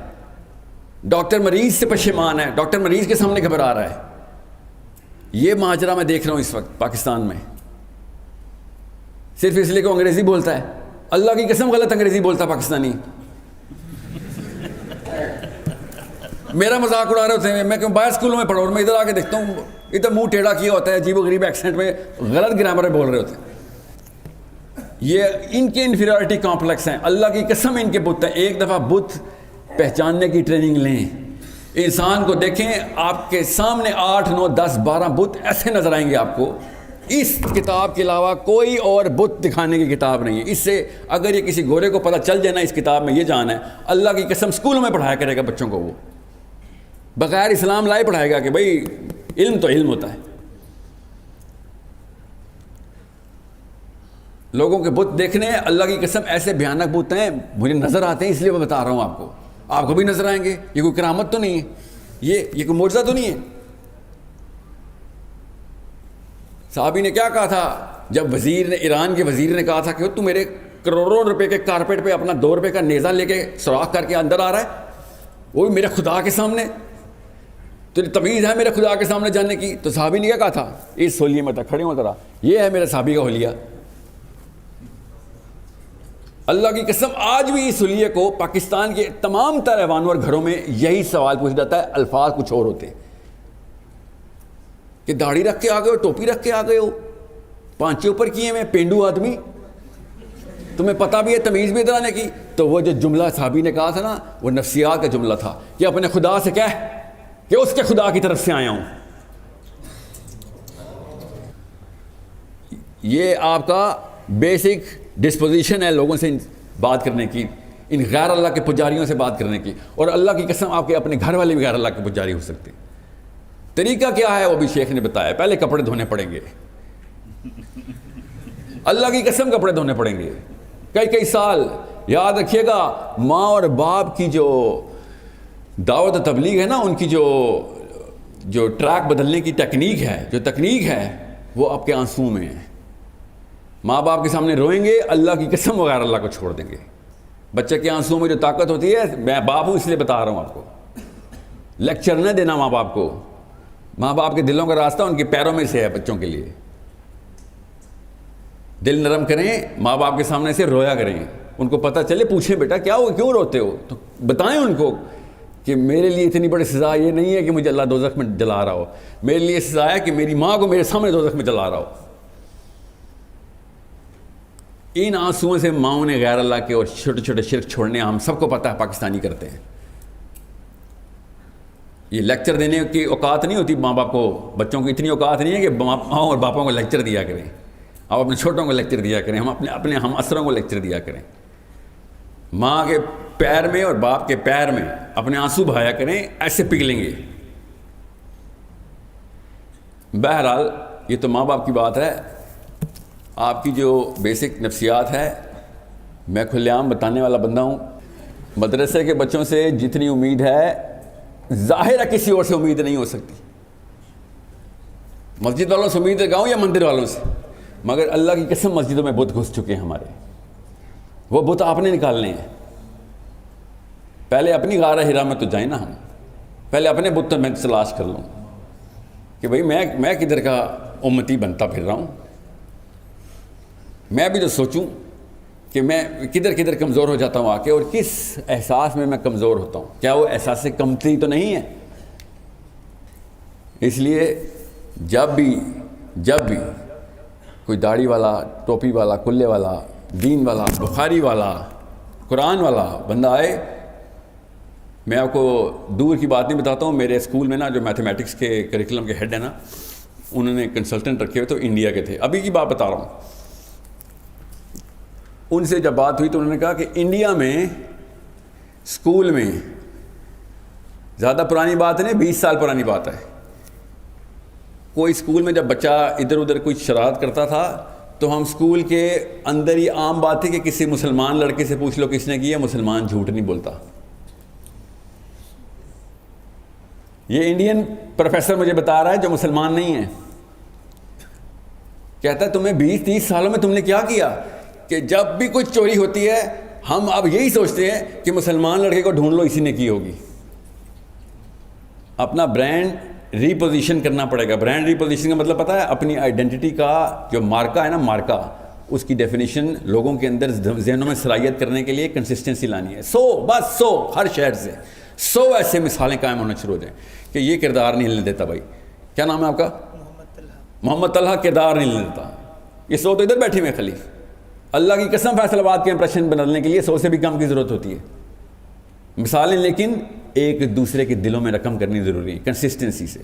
ڈاکٹر مریض سے پشیمان ہے، ڈاکٹر مریض کے سامنے گھبرا رہا ہے. یہ ماجرا میں دیکھ رہا ہوں اس وقت پاکستان میں، صرف اس لیے کہ وہ انگریزی بولتا ہے. اللہ کی قسم غلط انگریزی بولتا پاکستانی. میرا مذاق اڑا رہے ہوتے ہیں. میں کیوں باہر اسکولوں میں پڑھا اور میں ادھر آ کے دیکھتا ہوں ادھر منہ ٹیڑھا کیا ہوتا ہے، عجیب و غریب ایکسنٹ میں غلط گرامر میں بول رہے ہوتے ہیں. یہ ان کے انفیریورٹی کمپلیکس ہیں. اللہ کی قسم ان کے بت ہیں. ایک دفعہ بت پہچاننے کی ٹریننگ لیں. انسان کو دیکھیں، آپ کے سامنے 8 9 10 12 بت ایسے نظر آئیں گے آپ کو. اس کتاب کے علاوہ کوئی اور بت دکھانے کی کتاب نہیں ہے. اس سے اگر یہ کسی گورے کو پتہ چل جائے نا اس کتاب میں یہ جان ہے، اللہ کی قسم اسکولوں میں پڑھایا کرے گا بچوں کو. وہ بغیر اسلام لائے پڑھائے گا کہ بھائی علم تو علم ہوتا ہے. لوگوں کے بت دیکھنے اللہ کی قسم ایسے بھیانک بت ہیں، مجھے نظر آتے ہیں اس لیے میں بتا رہا ہوں آپ کو. آپ کو بھی نظر آئیں گے. یہ کوئی کرامت تو نہیں ہے، یہ کوئی معجزہ تو نہیں ہے. صحابی نے کیا کہا تھا جب وزیر نے، ایران کے وزیر نے کہا تھا کہ تو میرے کروڑوں روپے کے کارپیٹ پہ اپنا 2 روپے کا نیزہ لے کے سوراخ کر کے اندر آ رہا ہے، وہ بھی میرے خدا کے سامنے. تو تمیز ہے میرے خدا کے سامنے جانے کی. تو صحابی نے کیا کہا تھا، اس حلیے میں تک کھڑے ہوں ذرا، یہ ہے میرے صحابی کا حلیہ. اللہ کی قسم آج بھی اس حلیے کو پاکستان کے تمام تر ایوانوں اور گھروں میں یہی سوال پوچھا جاتا ہے. الفاظ کچھ اور ہوتے ہیں کہ داڑھی رکھ کے آ گئے ہو، ٹوپی رکھ کے آ گئے ہو، پانچے اوپر کیے میں، پینڈو آدمی، تمہیں پتہ بھی ہے تمیز بھی ادھر آنے کی. تو وہ جو جملہ صحابی نے کہا تھا نا وہ نفسیات کا جملہ تھا کہ اپنے خدا سے کہہ کہ اس کے خدا کی طرف سے آیا ہوں. یہ آپ کا بیسک ڈسپوزیشن ہے لوگوں سے بات کرنے کی، ان غیر اللہ کے پجاریوں سے بات کرنے کی. اور اللہ کی قسم آپ کے اپنے گھر والے بھی غیر اللہ کے پجاری ہو سکتے ہیں. طریقہ کیا ہے وہ بھی شیخ نے بتایا. پہلے کپڑے دھونے پڑیں گے، اللہ کی قسم کپڑے دھونے پڑیں گے کئی سال. یاد رکھیے گا ماں اور باپ کی جو دعوت و تبلیغ ہے نا، ان کی جو ٹریک بدلنے کی ٹیکنیک ہے، جو تکنیک ہے، وہ آپ کے آنسو میں ہے. ماں باپ کے سامنے روئیں گے، اللہ کی قسم وغیرہ اللہ کو چھوڑ دیں گے. بچے کے آنسو میں جو طاقت ہوتی ہے، میں باپ ہوں اس لیے بتا رہا ہوں آپ کو، لیکچر نہ دینا ماں باپ کو. ماں باپ کے دلوں کا راستہ ان کے پیروں میں سے ہے. بچوں کے لیے دل نرم کریں، ماں باپ کے سامنے سے رویا کریں، ان کو پتہ چلے، پوچھیں بیٹا کیا ہو، کیوں روتے ہو، تو بتائیں ان کو کہ میرے لیے اتنی بڑی سزا یہ نہیں ہے کہ مجھے اللہ دوزخ میں جلا رہا ہو، میرے لیے سزا ہے کہ میری ماں کو میرے سامنے دوزخ میں جلا رہا ہو. ان آنسوؤں سے ماؤں نے غیر اللہ کے اور چھوٹے چھوٹے شرک چھوڑنے ہم سب کو پتہ ہے پاکستانی کرتے ہیں. یہ لیکچر دینے کی اوقات نہیں ہوتی ماں باپ کو، بچوں کو اتنی اوقات نہیں ہے کہ ماؤں اور باپوں کو لیکچر دیا کریں. آپ اپنے چھوٹوں کو لیکچر دیا کریں، ہم اپنے ہم اثروں کو لیکچر دیا کریں. ماں کے پیر میں اور باپ کے پیر میں اپنے آنسو بہایا کریں، ایسے پگھلیں گے. بہرحال یہ تو ماں باپ کی بات ہے. آپ کی جو بیسک نفسیات ہے، میں کھلے عام بتانے والا بندہ ہوں. مدرسے کے بچوں سے جتنی امید ہے، ظاہر ہے کسی اور سے امید نہیں ہو سکتی. مسجد والوں سے امید لگاؤں یا مندر والوں سے، مگر اللہ کی قسم مسجدوں میں بت گھس چکے ہیں ہمارے. وہ بت آپ نے نکالنے ہیں. پہلے اپنی غار ہرا میں تو جائیں نا، ہم پہلے اپنے بت تو میں تلاش کر لوں کہ بھئی میں کدھر کا امتی بنتا پھر رہا ہوں. میں بھی تو سوچوں کہ میں کدھر کمزور ہو جاتا ہوں آ کے، اور کس احساس میں کمزور ہوتا ہوں. کیا وہ احساس کمتری تو نہیں ہے؟ اس لیے جب بھی کوئی داڑھی والا، ٹوپی والا، کلے والا، دین والا، بخاری والا، قرآن والا بندہ آئے، میں آپ کو دور کی بات نہیں بتاتا ہوں. میرے اسکول میں نا جو میتھمیٹکس کے کریکولم کے ہیڈ ہیں نا، انہوں نے کنسلٹنٹ رکھے ہوئے تو انڈیا کے تھے. ابھی کی بات بتا رہا ہوں. ان سے جب بات ہوئی تو انہوں نے کہا کہ انڈیا میں اسکول میں، زیادہ پرانی بات نہیں، 20 سال پرانی بات ہے، کوئی اسکول میں جب بچہ ادھر ادھر کوئی شرارت کرتا تھا تو ہم اسکول کے اندر ہی عام بات تھی کہ کسی مسلمان لڑکے سے پوچھ لو کس نے کیا، مسلمان جھوٹ نہیں بولتا. یہ انڈین پروفیسر مجھے بتا رہا ہے جو مسلمان نہیں ہے. کہتا ہے تمہیں 20-30 سالوں میں تم نے کیا کیا کہ جب بھی کوئی چوری ہوتی ہے ہم اب یہی سوچتے ہیں کہ مسلمان لڑکے کو ڈھونڈ لو، اسی نے کی ہوگی. اپنا برانڈ ریپوزیشن کرنا پڑے گا. برانڈ ریپوزیشن کا مطلب پتہ ہے؟ اپنی آئیڈینٹی کا جو مارکا ہے نا، مارکا، اس کی ڈیفینیشن لوگوں کے اندر ذہنوں میں صلاحیت کرنے کے لیے کنسسٹنسی لانی ہے. 100 ہر شہر سے 100 ایسے مثالیں قائم ہونا شروع ہو جائیں کہ یہ کردار نہیں ہلنے دیتا. بھائی کیا نام ہے آپ کا؟ محمد طلحہ. کردار نہیں ہلنے دیتا. یہ 100 تو ادھر بیٹھے ہوئے خلیف. اللہ کی قسم فیصل آباد کے امپریشن بدلنے کے لیے 100 سے بھی کم کی ضرورت ہوتی ہے. مثالیں لیکن ایک دوسرے کے دلوں میں رقم کرنی ضروری ہے کنسسٹنسی سے.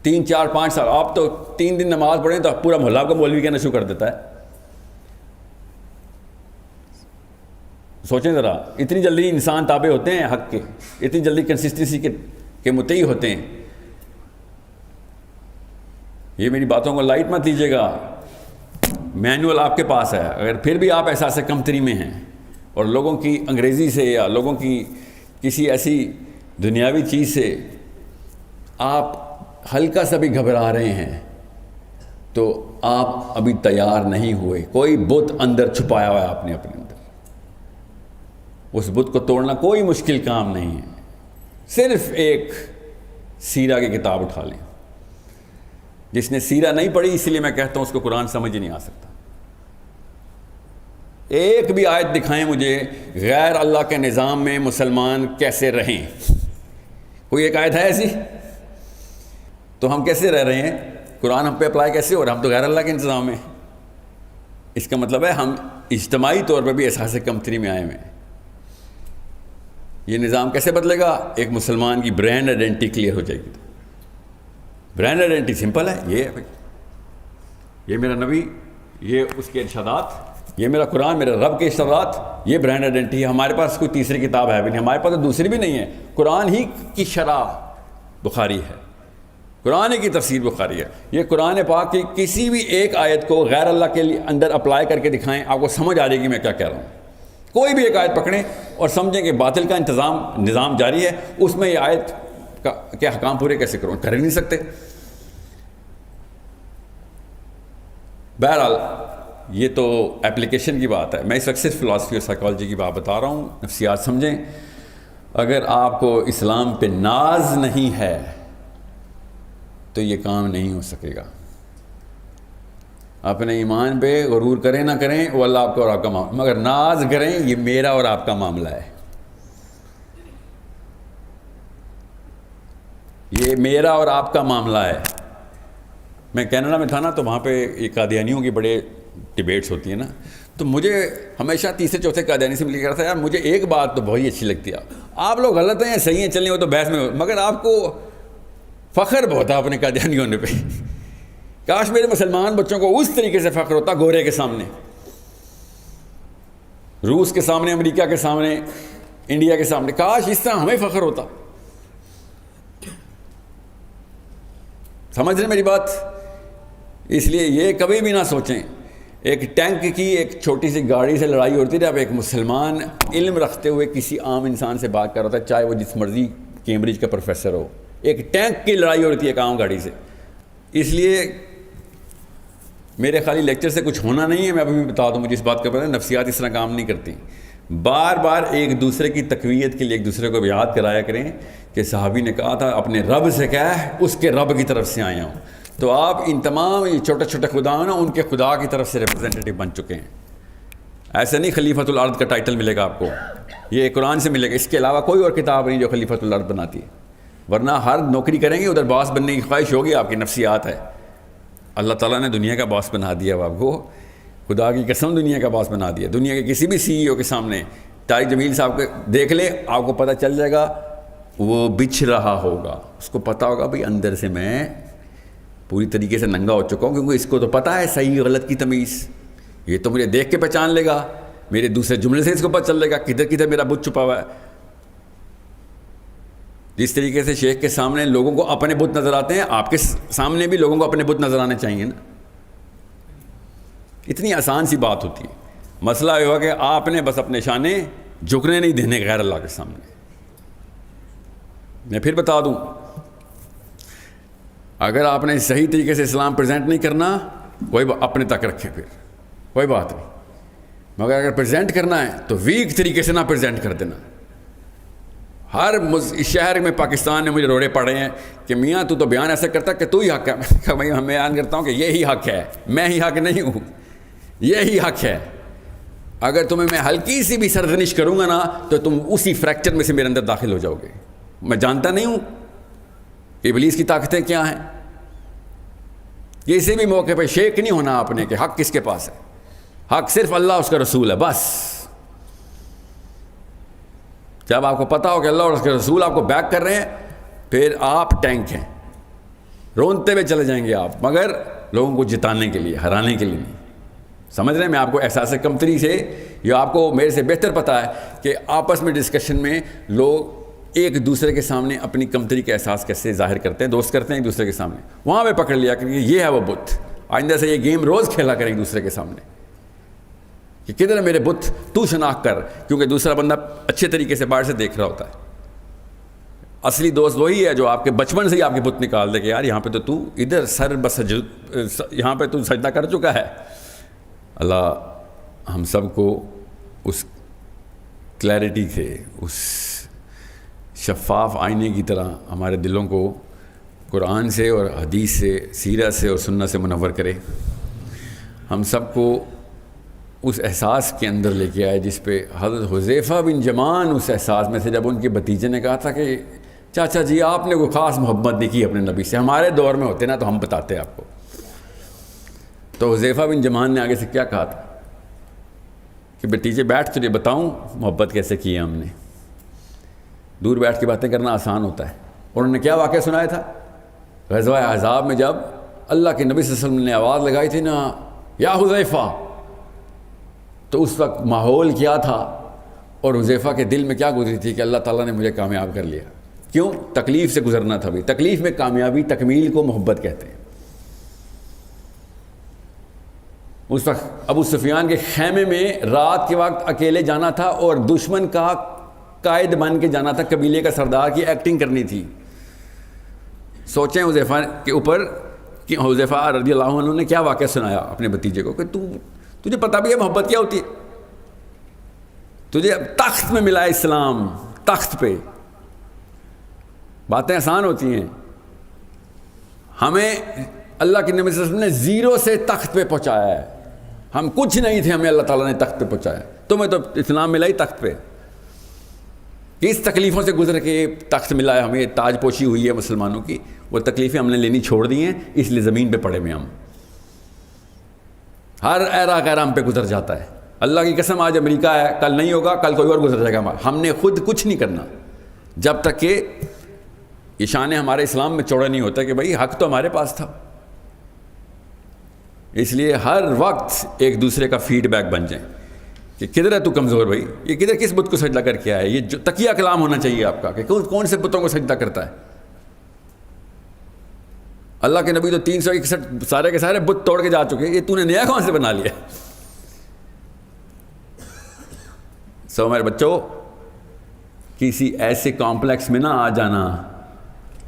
3 4 5 سال آپ تو 3 دن نماز پڑھیں تو پورا محلہ کو مولوی کہنا شروع کر دیتا ہے. سوچیں ذرا، اتنی جلدی انسان تابع ہوتے ہیں حق کے، اتنی جلدی کنسسٹنسی کے متعی ہوتے ہیں. یہ میری باتوں کو لائٹ مت لیجیے گا، مینول آپ کے پاس ہے. اگر پھر بھی آپ احساس کمتری میں ہیں اور لوگوں کی انگریزی سے یا لوگوں کی کسی ایسی دنیاوی چیز سے آپ ہلکا سا بھی گھبرا رہے ہیں تو آپ ابھی تیار نہیں ہوئے. کوئی بت اندر چھپایا ہوا ہے آپ نے اپنے اندر. اس بت کو توڑنا کوئی مشکل کام نہیں ہے. صرف ایک سیرہ کی کتاب اٹھا لیں. جس نے سیرہ نہیں پڑھی، اسی لیے میں کہتا ہوں اس کو قرآن سمجھ ہی نہیں آ سکتا. ایک بھی آیت دکھائیں مجھے غیر اللہ کے نظام میں مسلمان کیسے رہیں. کوئی ایک آیت ہے ایسی؟ تو ہم کیسے رہ رہے ہیں؟ قرآن ہم پہ اپلائی کیسے ہو رہا؟ ہم تو غیر اللہ کے انتظام میں. اس کا مطلب ہے ہم اجتماعی طور پہ بھی احساس کمتری میں آئے ہوئے ہیں. یہ نظام کیسے بدلے گا؟ ایک مسلمان کی برانڈ آئیڈینٹی کلیئر ہو جائے گی. برانڈ آئیڈینٹی سمپل ہے، یہ ہے بھائی، یہ میرا نبی، یہ اس کے ارشادات، یہ میرا قرآن، میرے رب کے اشارات، یہ برانڈ آئیڈینٹی ہے. ہمارے پاس کوئی تیسری کتاب ہے بھی نہیں، ہمارے پاس تو دوسری بھی نہیں ہے. قرآن ہی کی شرح بخاری ہے، قرآن ہی کی تفسیر بخاری ہے. یہ قرآن پاک کی کسی بھی ایک آیت کو غیر اللہ کے اندر اپلائی کر کے دکھائیں، آپ کو سمجھ آ جائے گی میں کیا کہہ رہا ہوں. کوئی بھی ایک آیت پکڑیں اور سمجھیں کہ باطل کا نظام جاری ہے، اس میں یہ آیت کے حکام پورے کیسے کروں؟ کر ہی نہیں سکتے. بہرحال یہ تو اپلیکیشن کی بات ہے. میں اس وقت صرف فلاسفی اور سائیکالوجی کی بات بتا رہا ہوں، نفسیات سمجھیں. اگر آپ کو اسلام پہ ناز نہیں ہے تو یہ کام نہیں ہو سکے گا. اپنے ایمان پہ غرور کریں نہ کریں وہ اللہ آپ کا اور آپ کا معاملہ، مگر ناز کریں یہ میرا اور آپ کا معاملہ ہے. یہ میرا اور آپ کا معاملہ ہے. میں کینیڈا میں تھا نا، تو وہاں پہ یہ قادیانیوں کی بڑے ڈیبیٹس ہوتی ہیں نا، تو مجھے ہمیشہ تیسرے چوتھے قادیانی سے مل کے رہا تھا، یار مجھے ایک بات تو بہت اچھی لگتی ہے، آپ لوگ غلط ہیں صحیح ہیں چلیں وہ تو بحث میں، مگر آپ کو فخر بہت ہے اپنے قادیانی ہونے پہ. کاش میرے مسلمان بچوں کو اس طریقے سے فخر ہوتا، گورے کے سامنے، روس کے سامنے، امریکہ کے سامنے، انڈیا کے سامنے، کاش اس طرح ہمیں فخر ہوتا. سمجھ رہے میری بات؟ اس لیے یہ کبھی بھی نہ سوچیں ایک ٹینک کی ایک چھوٹی سی گاڑی سے لڑائی ہوتی ہے. اب ایک مسلمان علم رکھتے ہوئے کسی عام انسان سے بات کر رہا تھا، چاہے وہ جس مرضی کیمبرج کا پروفیسر ہو، ایک ٹینک کی لڑائی ہوتی ہے ایک عام گاڑی سے. اس لیے میرے خالی لیکچر سے کچھ ہونا نہیں ہے. میں ابھی بھی بتا دوں، مجھے اس بات کا پتہ ہے نفسیات اس طرح کام نہیں کرتی. بار بار ایک دوسرے کی تقویت کے لیے ایک دوسرے کو یاد کرایا کریں کہ صحابی نے کہا تھا اپنے رب سے کہہ اس کے رب کی طرف سے آیا ہوں. تو آپ ان تمام چھوٹے چھوٹے خدا ہیں نا، ان کے خدا کی طرف سے ریپرزینٹیٹیو بن چکے ہیں. ایسے نہیں خلیفۃ الارض کا ٹائٹل ملے گا آپ کو، یہ قرآن سے ملے گا. اس کے علاوہ کوئی اور کتاب نہیں جو خلیفۃ الارض بناتی ہے. ورنہ ہر نوکری کریں گے ادھر باس بننے کی خواہش ہوگی، آپ کی نفسیات ہے. اللہ تعالیٰ نے دنیا کا باس بنا دیا آپ کو، خدا کی قسم دنیا کا باس بنا دیا. دنیا کے کسی بھی سی ای او کے سامنے طارق جمیل صاحب کو دیکھ لے، آپ کو پتہ چل جائے گا وہ بچھ رہا ہوگا. اس کو پتہ ہوگا بھئی اندر سے میں پوری طریقے سے ننگا ہو چکا ہوں، کیونکہ اس کو تو پتہ ہے صحیح غلط کی تمیز. یہ تو مجھے دیکھ کے پہچان لے گا، میرے دوسرے جملے سے اس کو پتہ چل لے گا کدھر کدھر میرا بت چھپا ہوا ہے. جس طریقے سے شیخ کے سامنے لوگوں کو اپنے بت نظر آتے ہیں، آپ کے سامنے بھی لوگوں کو اپنے بت نظر آنے چاہیے نا. اتنی آسان سی بات ہوتی ہے. مسئلہ یہ ہوا کہ آپ نے بس اپنے شانے جھکنے نہیں دینے غیر اللہ کے سامنے. میں پھر بتا دوں، اگر آپ نے صحیح طریقے سے اسلام پریزنٹ نہیں کرنا، کوئی اپنے تک رکھے، پھر کوئی بات نہیں. مگر اگر پریزنٹ کرنا ہے تو ویک طریقے سے نہ پریزنٹ کر دینا. ہر شہر میں پاکستان نے مجھے روڑے پڑے ہیں کہ میاں تو بیان ایسا کرتا کہ تو ہی حق ہے. میں بیان کرتا ہوں کہ یہی حق ہے، میں ہی حق نہیں ہوں، یہی حق ہے. اگر تمہیں میں ہلکی سی بھی سرزنش کروں گا نا تو تم اسی فریکچر میں سے میرے اندر داخل ہو جاؤ گے. میں جانتا نہیں ہوں ابلیس کی طاقتیں کیا ہیں. کسی بھی موقع پہ شیک نہیں ہونا آپ نے کہ حق کس کے پاس ہے. حق صرف اللہ اس کا رسول ہے بس. جب آپ کو پتا ہو کہ اللہ اور اس کے رسول آپ کو بیک کر رہے ہیں، پھر آپ ٹینک ہیں، رونتے ہوئے چلے جائیں گے آپ، مگر لوگوں کو جتانے کے لیے، ہرانے کے لیے نہیں. سمجھ رہے ہیں؟ میں آپ کو احساس کمتری سے، یا آپ کو میرے سے بہتر پتا ہے کہ آپس میں ڈسکشن میں لوگ ایک دوسرے کے سامنے اپنی کمتری کا احساس کیسے ظاہر کرتے ہیں، دوست کرتے ہیں ایک دوسرے کے سامنے. وہاں پہ پکڑ لیا کہ یہ ہے وہ بت. آئندہ سے یہ گیم روز کھیلا کریں ایک دوسرے کے سامنے کہ کدھر ہے میرے بت، تو شناخت کر، کیونکہ دوسرا بندہ اچھے طریقے سے باہر سے دیکھ رہا ہوتا ہے. اصلی دوست وہی ہے جو آپ کے بچپن سے ہی آپ کے بت نکال دے کہ یار یہاں پہ تو ادھر سر یہاں پہ تو سجدہ کر چکا ہے. اللہ ہم سب کو اس کلیئرٹی سے، اس شفاف آئینے کی طرح ہمارے دلوں کو قرآن سے اور حدیث سے، سیرت سے اور سنت سے منور کرے. ہم سب کو اس احساس کے اندر لے کے آئے جس پہ حضرت حذیفہ بن یمان اس احساس میں سے، جب ان کے بھتیجے نے کہا تھا کہ چاچا جی آپ نے کوئی خاص محبت نہیں کی اپنے نبی سے، ہمارے دور میں ہوتے نا تو ہم بتاتے آپ کو. تو حذیفہ بن یمان نے آگے سے کیا کہا تھا کہ بھتیجے بیٹھ تجھے بتاؤں محبت کیسے کی ہے ہم نے. دور بیٹھ کے باتیں کرنا آسان ہوتا ہے. اور انہوں نے کیا واقعہ سنایا تھا؟ غزوہ احزاب میں جب اللہ کے نبی صلی اللہ علیہ وسلم نے آواز لگائی تھی نا، یا حذیفہ، تو اس وقت ماحول کیا تھا اور حذیفہ کے دل میں کیا گزری تھی کہ اللہ تعالیٰ نے مجھے کامیاب کر لیا. کیوں؟ تکلیف سے گزرنا تھا. بھی تکلیف میں کامیابی، تکمیل کو محبت کہتے ہیں. اس وقت ابو سفیان کے خیمے میں رات کے وقت اکیلے جانا تھا اور دشمن کا قائد بن کے جانا تھا، قبیلے کا سردار کی ایکٹنگ کرنی تھی. سوچیں حذیفہ کے اوپر کہ حذیفہ رضی اللہ عنہ نے کیا واقعہ سنایا اپنے بھتیجے کو کہ تجھے پتہ بھی ہے محبت کیا ہوتی ہے. تجھے تخت میں ملا اسلام، تخت پہ. باتیں آسان ہوتی ہیں. ہمیں اللہ کے نبی صلی اللہ علیہ وسلم نے زیرو سے تخت پہ پہنچایا ہے. ہم کچھ نہیں تھے، ہمیں اللہ تعالیٰ نے تخت پہ پہنچایا. تمہیں تو اسلام ملا ہی تخت پہ. کس تکلیفوں سے گزر کے تخت ملا ہے ہمیں، تاج پوشی ہوئی ہے مسلمانوں کی. وہ تکلیفیں ہم نے لینی چھوڑ دی ہیں، اس لیے زمین پہ پڑے ہوئے ہم. ہر ایرا غیرہ ہم پہ گزر جاتا ہے. اللہ کی قسم آج امریکہ ہے، کل نہیں ہوگا، کل کوئی اور گزر جائے گا. ہم نے خود کچھ نہیں کرنا جب تک کہ اشانے ہمارے اسلام میں چوڑا نہیں ہوتا کہ بھائی حق تو ہمارے پاس تھا. اس لیے ہر وقت ایک دوسرے کا فیڈ بیک بن جائیں کہ کدھر ہے تو کمزور بھائی، یہ کدھر کس بت کو سجدہ کر کے آیا ہے. یہ جو تقیہ کلام ہونا چاہیے آپ کا کہ کون سے بتوں کو سجدہ کرتا ہے. اللہ کے نبی تو 361 سارے کے سارے بت توڑ کے جا چکے، یہ تو نے نیا کون سے بنا لیا. سو میرے بچوں، کسی ایسے کمپلیکس میں نہ آ جانا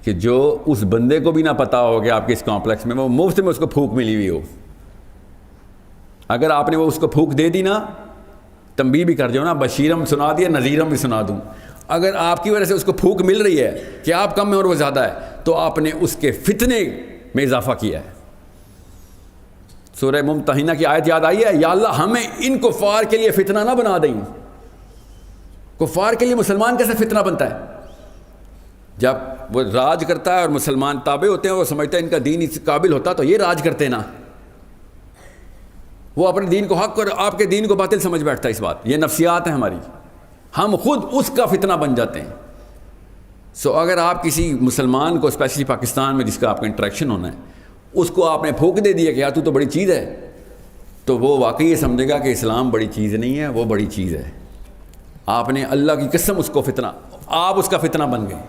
کہ جو اس بندے کو بھی نہ پتا ہو کہ آپ کے اس کمپلیکس میں وہ مفت میں اس کو پھونک ملی ہوئی ہو. اگر آپ نے وہ اس کو پھونک دے دی نا، تنبیہ بھی کر جاؤ نا، بشیرم سنا دیا، نذیرم بھی سنا دوں. اگر آپ کی وجہ سے اس کو پھونک مل رہی ہے کہ آپ کم میں اور وہ زیادہ ہے، تو آپ نے اس کے فتنے میں اضافہ کیا ہے. سورہ ممتحنہ کی آیت یاد آئی ہے، یا اللہ ہمیں ان کفار کے لیے فتنہ نہ بنا دیں. کفار کے لیے مسلمان کیسے فتنہ بنتا ہے؟ جب وہ راج کرتا ہے اور مسلمان تابع ہوتے ہیں، وہ سمجھتا ہے ان کا دین اس قابل ہوتا تو یہ راج کرتے نا. وہ اپنے دین کو حق اور آپ کے دین کو باطل سمجھ بیٹھتا ہے. اس بات یہ نفسیات ہیں ہماری، ہم خود اس کا فتنہ بن جاتے ہیں. سو اگر آپ کسی مسلمان کو اسپیشلی پاکستان میں جس کا آپ کا انٹریکشن ہونا ہے، اس کو آپ نے پھونک دے دیا کہ یار تو بڑی چیز ہے، تو وہ واقعی یہ سمجھے گا کہ اسلام بڑی چیز نہیں ہے، وہ بڑی چیز ہے. آپ نے اللہ کی قسم اس کو فتنہ، آپ اس کا فتنہ بن گئے.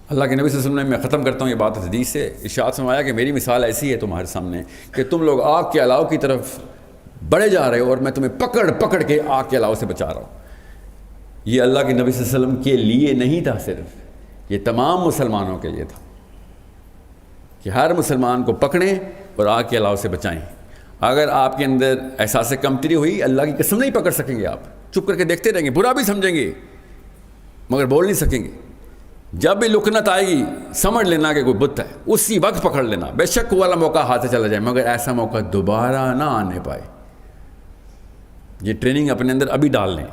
اللہ کے نبی صلی اللہ علیہ وسلم نے، میں ختم کرتا ہوں یہ بات حدیث سے، ارشاد فرمایا کہ میری مثال ایسی ہے تمہارے سامنے کہ تم لوگ آگ کے الاؤ کی طرف بڑھے جا رہے ہو اور میں تمہیں پکڑ پکڑ کے آگ کے الاؤ سے بچا رہا ہوں. یہ اللہ کے نبی صلی اللہ علیہ وسلم کے لیے نہیں تھا صرف، یہ تمام مسلمانوں کے لیے تھا کہ ہر مسلمان کو پکڑیں اور آگ کے الاؤ سے بچائیں. اگر آپ کے اندر احساس کمتری ہوئی، اللہ کی قسم نہیں پکڑ سکیں گے. آپ چپ کر کے دیکھتے رہیں گے، برا بھی سمجھیں گے مگر بول نہیں سکیں گے. جب بھی لکنت آئے گی سمجھ لینا کہ کوئی بت ہے، اسی وقت پکڑ لینا. بے شک وہ والا موقع ہاتھ سے چلا جائے مگر ایسا موقع دوبارہ نہ آنے پائے. یہ ٹریننگ اپنے اندر ابھی ڈال لیں.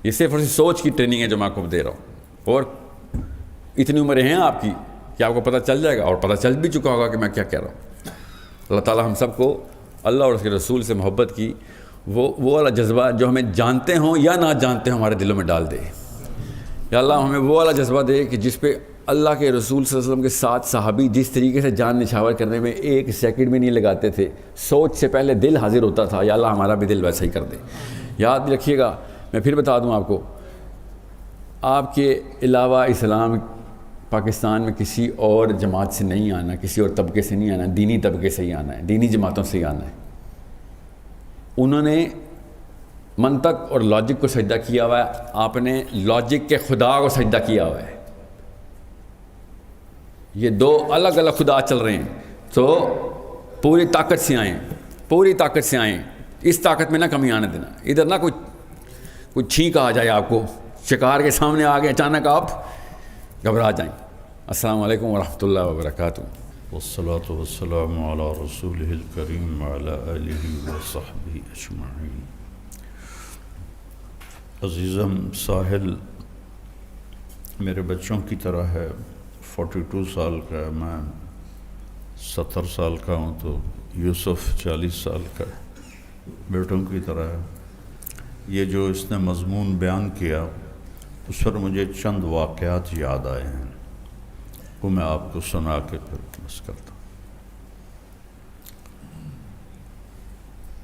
یہ صرف اسی سوچ کی ٹریننگ ہے جو میں آپ کو دے رہا ہوں. اور اتنی عمریں ہیں آپ کی کہ آپ کو پتہ چل جائے گا، اور پتہ چل بھی چکا ہوگا کہ میں کیا کہہ رہا ہوں. اللہ تعالیٰ ہم سب کو اللہ اور اس کے رسول سے محبت کی وہ والا جذبہ جو ہمیں جانتے ہوں یا نہ جانتے ہوں ہمارے دلوں میں ڈال دے. یا اللہ ہمیں وہ والا جذبہ دے کہ جس پہ اللہ کے رسول صلی اللہ علیہ وسلم کے ساتھ صحابی جس طریقے سے جان نچھاور کرنے میں ایک سیکنڈ بھی نہیں لگاتے تھے، سوچ سے پہلے دل حاضر ہوتا تھا. یا اللہ ہمارا بھی دل ویسا ہی کر دے. یاد بھی رکھیے گا، میں پھر بتا دوں آپ کو، آپ کے علاوہ اسلام پاکستان میں کسی اور جماعت سے نہیں آنا، کسی اور طبقے سے نہیں آنا، دینی طبقے سے ہی آنا ہے، دینی جماعتوں سے ہی آنا ہے. انہوں نے منطق اور لاجک کو سجدہ کیا ہوا ہے، آپ نے لاجک کے خدا کو سجدہ کیا ہوا ہے. یہ دو الگ الگ خدا چل رہے ہیں. تو پوری طاقت سے آئیں، پوری طاقت سے آئیں. اس طاقت میں نہ کمی آنے دینا. ادھر نہ کوئی چھینک آ جائے، آپ کو شکار کے سامنے آ گئے اچانک آپ گھبرا جائیں. السلام علیکم ورحمۃ اللہ وبرکاتہ. والصلاة والسلام على رسوله الكريم وعلى آله وصحبه اجمعین. عزیزم ساحل میرے بچوں کی طرح ہے، 42 سال کا ہے، میں 70 سال کا ہوں، تو یوسف 40 سال کا ہے، بیٹوں کی طرح ہے. یہ جو اس نے مضمون بیان کیا اس پر مجھے چند واقعات یاد آئے ہیں، وہ میں آپ کو سنا کے پھر بس کرتا ہوں.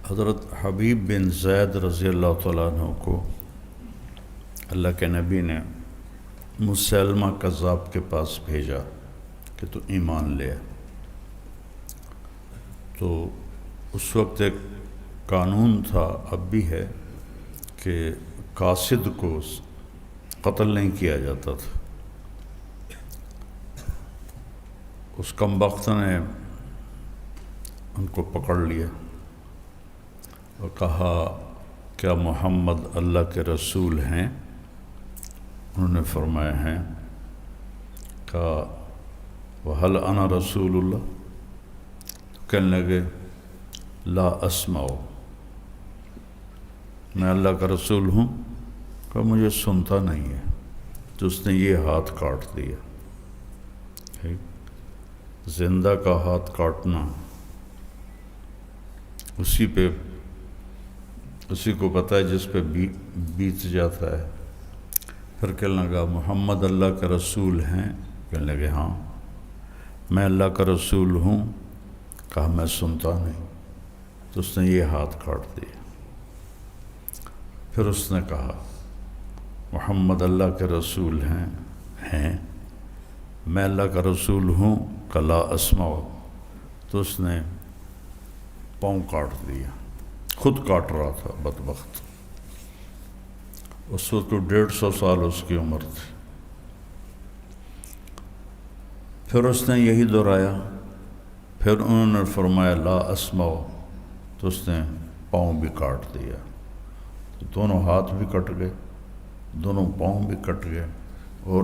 حضرت حبیب بن زید رضی اللہ تعالیٰ عنہ کو اللہ کے نبی نے مسلمہ کذاب کے پاس بھیجا کہ تو ایمان لے. تو اس وقت ایک قانون تھا، اب بھی ہے، کہ قاصد کو قتل نہیں کیا جاتا تھا. اس کمبخت نے ان کو پکڑ لیا اور کہا کیا محمد اللہ کے رسول ہیں؟ انہوں نے فرمایا ہیں. کہا وَهَلْ أَنَا رسول اللہ؟ کہنے لگے لا اسمع، میں اللہ کا رسول ہوں. کہا مجھے سنتا نہیں ہے. تو اس نے یہ ہاتھ کاٹ دیا. زندہ کا ہاتھ کاٹنا اسی کو پتہ ہے جس پہ بیت جاتا ہے. پھر کہنے لگا محمد اللہ کے رسول ہیں؟ کہنے لگے ہاں. میں اللہ کا رسول ہوں. کہا میں سنتا نہیں. تو اس نے یہ ہاتھ کاٹ دیا. پھر اس نے کہا محمد اللہ کے رسول ہیں؟ میں اللہ کا رسول ہوں. کہ لا اسمع. تو اس نے پاؤں کاٹ دیا. خود کاٹ رہا تھا بدبخت. اس وقت 150 سال اس کی عمر تھی. پھر اس نے یہی دہرایا. پھر انہوں نے فرمایا لا اسمع. تو اس نے پاؤں بھی کاٹ دیا. دونوں ہاتھ بھی کٹ گئے، دونوں پاؤں بھی کٹ گئے، اور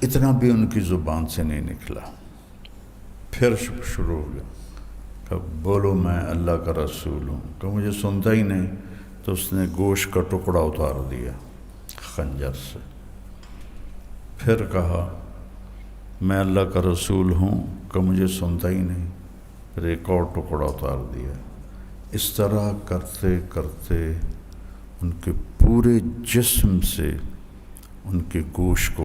اتنا بھی ان کی زبان سے نہیں نکلا. پھر شروع ہو گیا کہ بولو میں اللہ کا رسول ہوں. کہ مجھے سنتا ہی نہیں. تو اس نے گوشت کا ٹکڑا اتار دیا خنجر سے. پھر کہا میں اللہ کا رسول ہوں. کہ مجھے سنتا ہی نہیں. پھر ایک اور ٹکڑا اتار دیا. اس طرح کرتے کرتے ان کے پورے جسم سے ان کے گوشت کو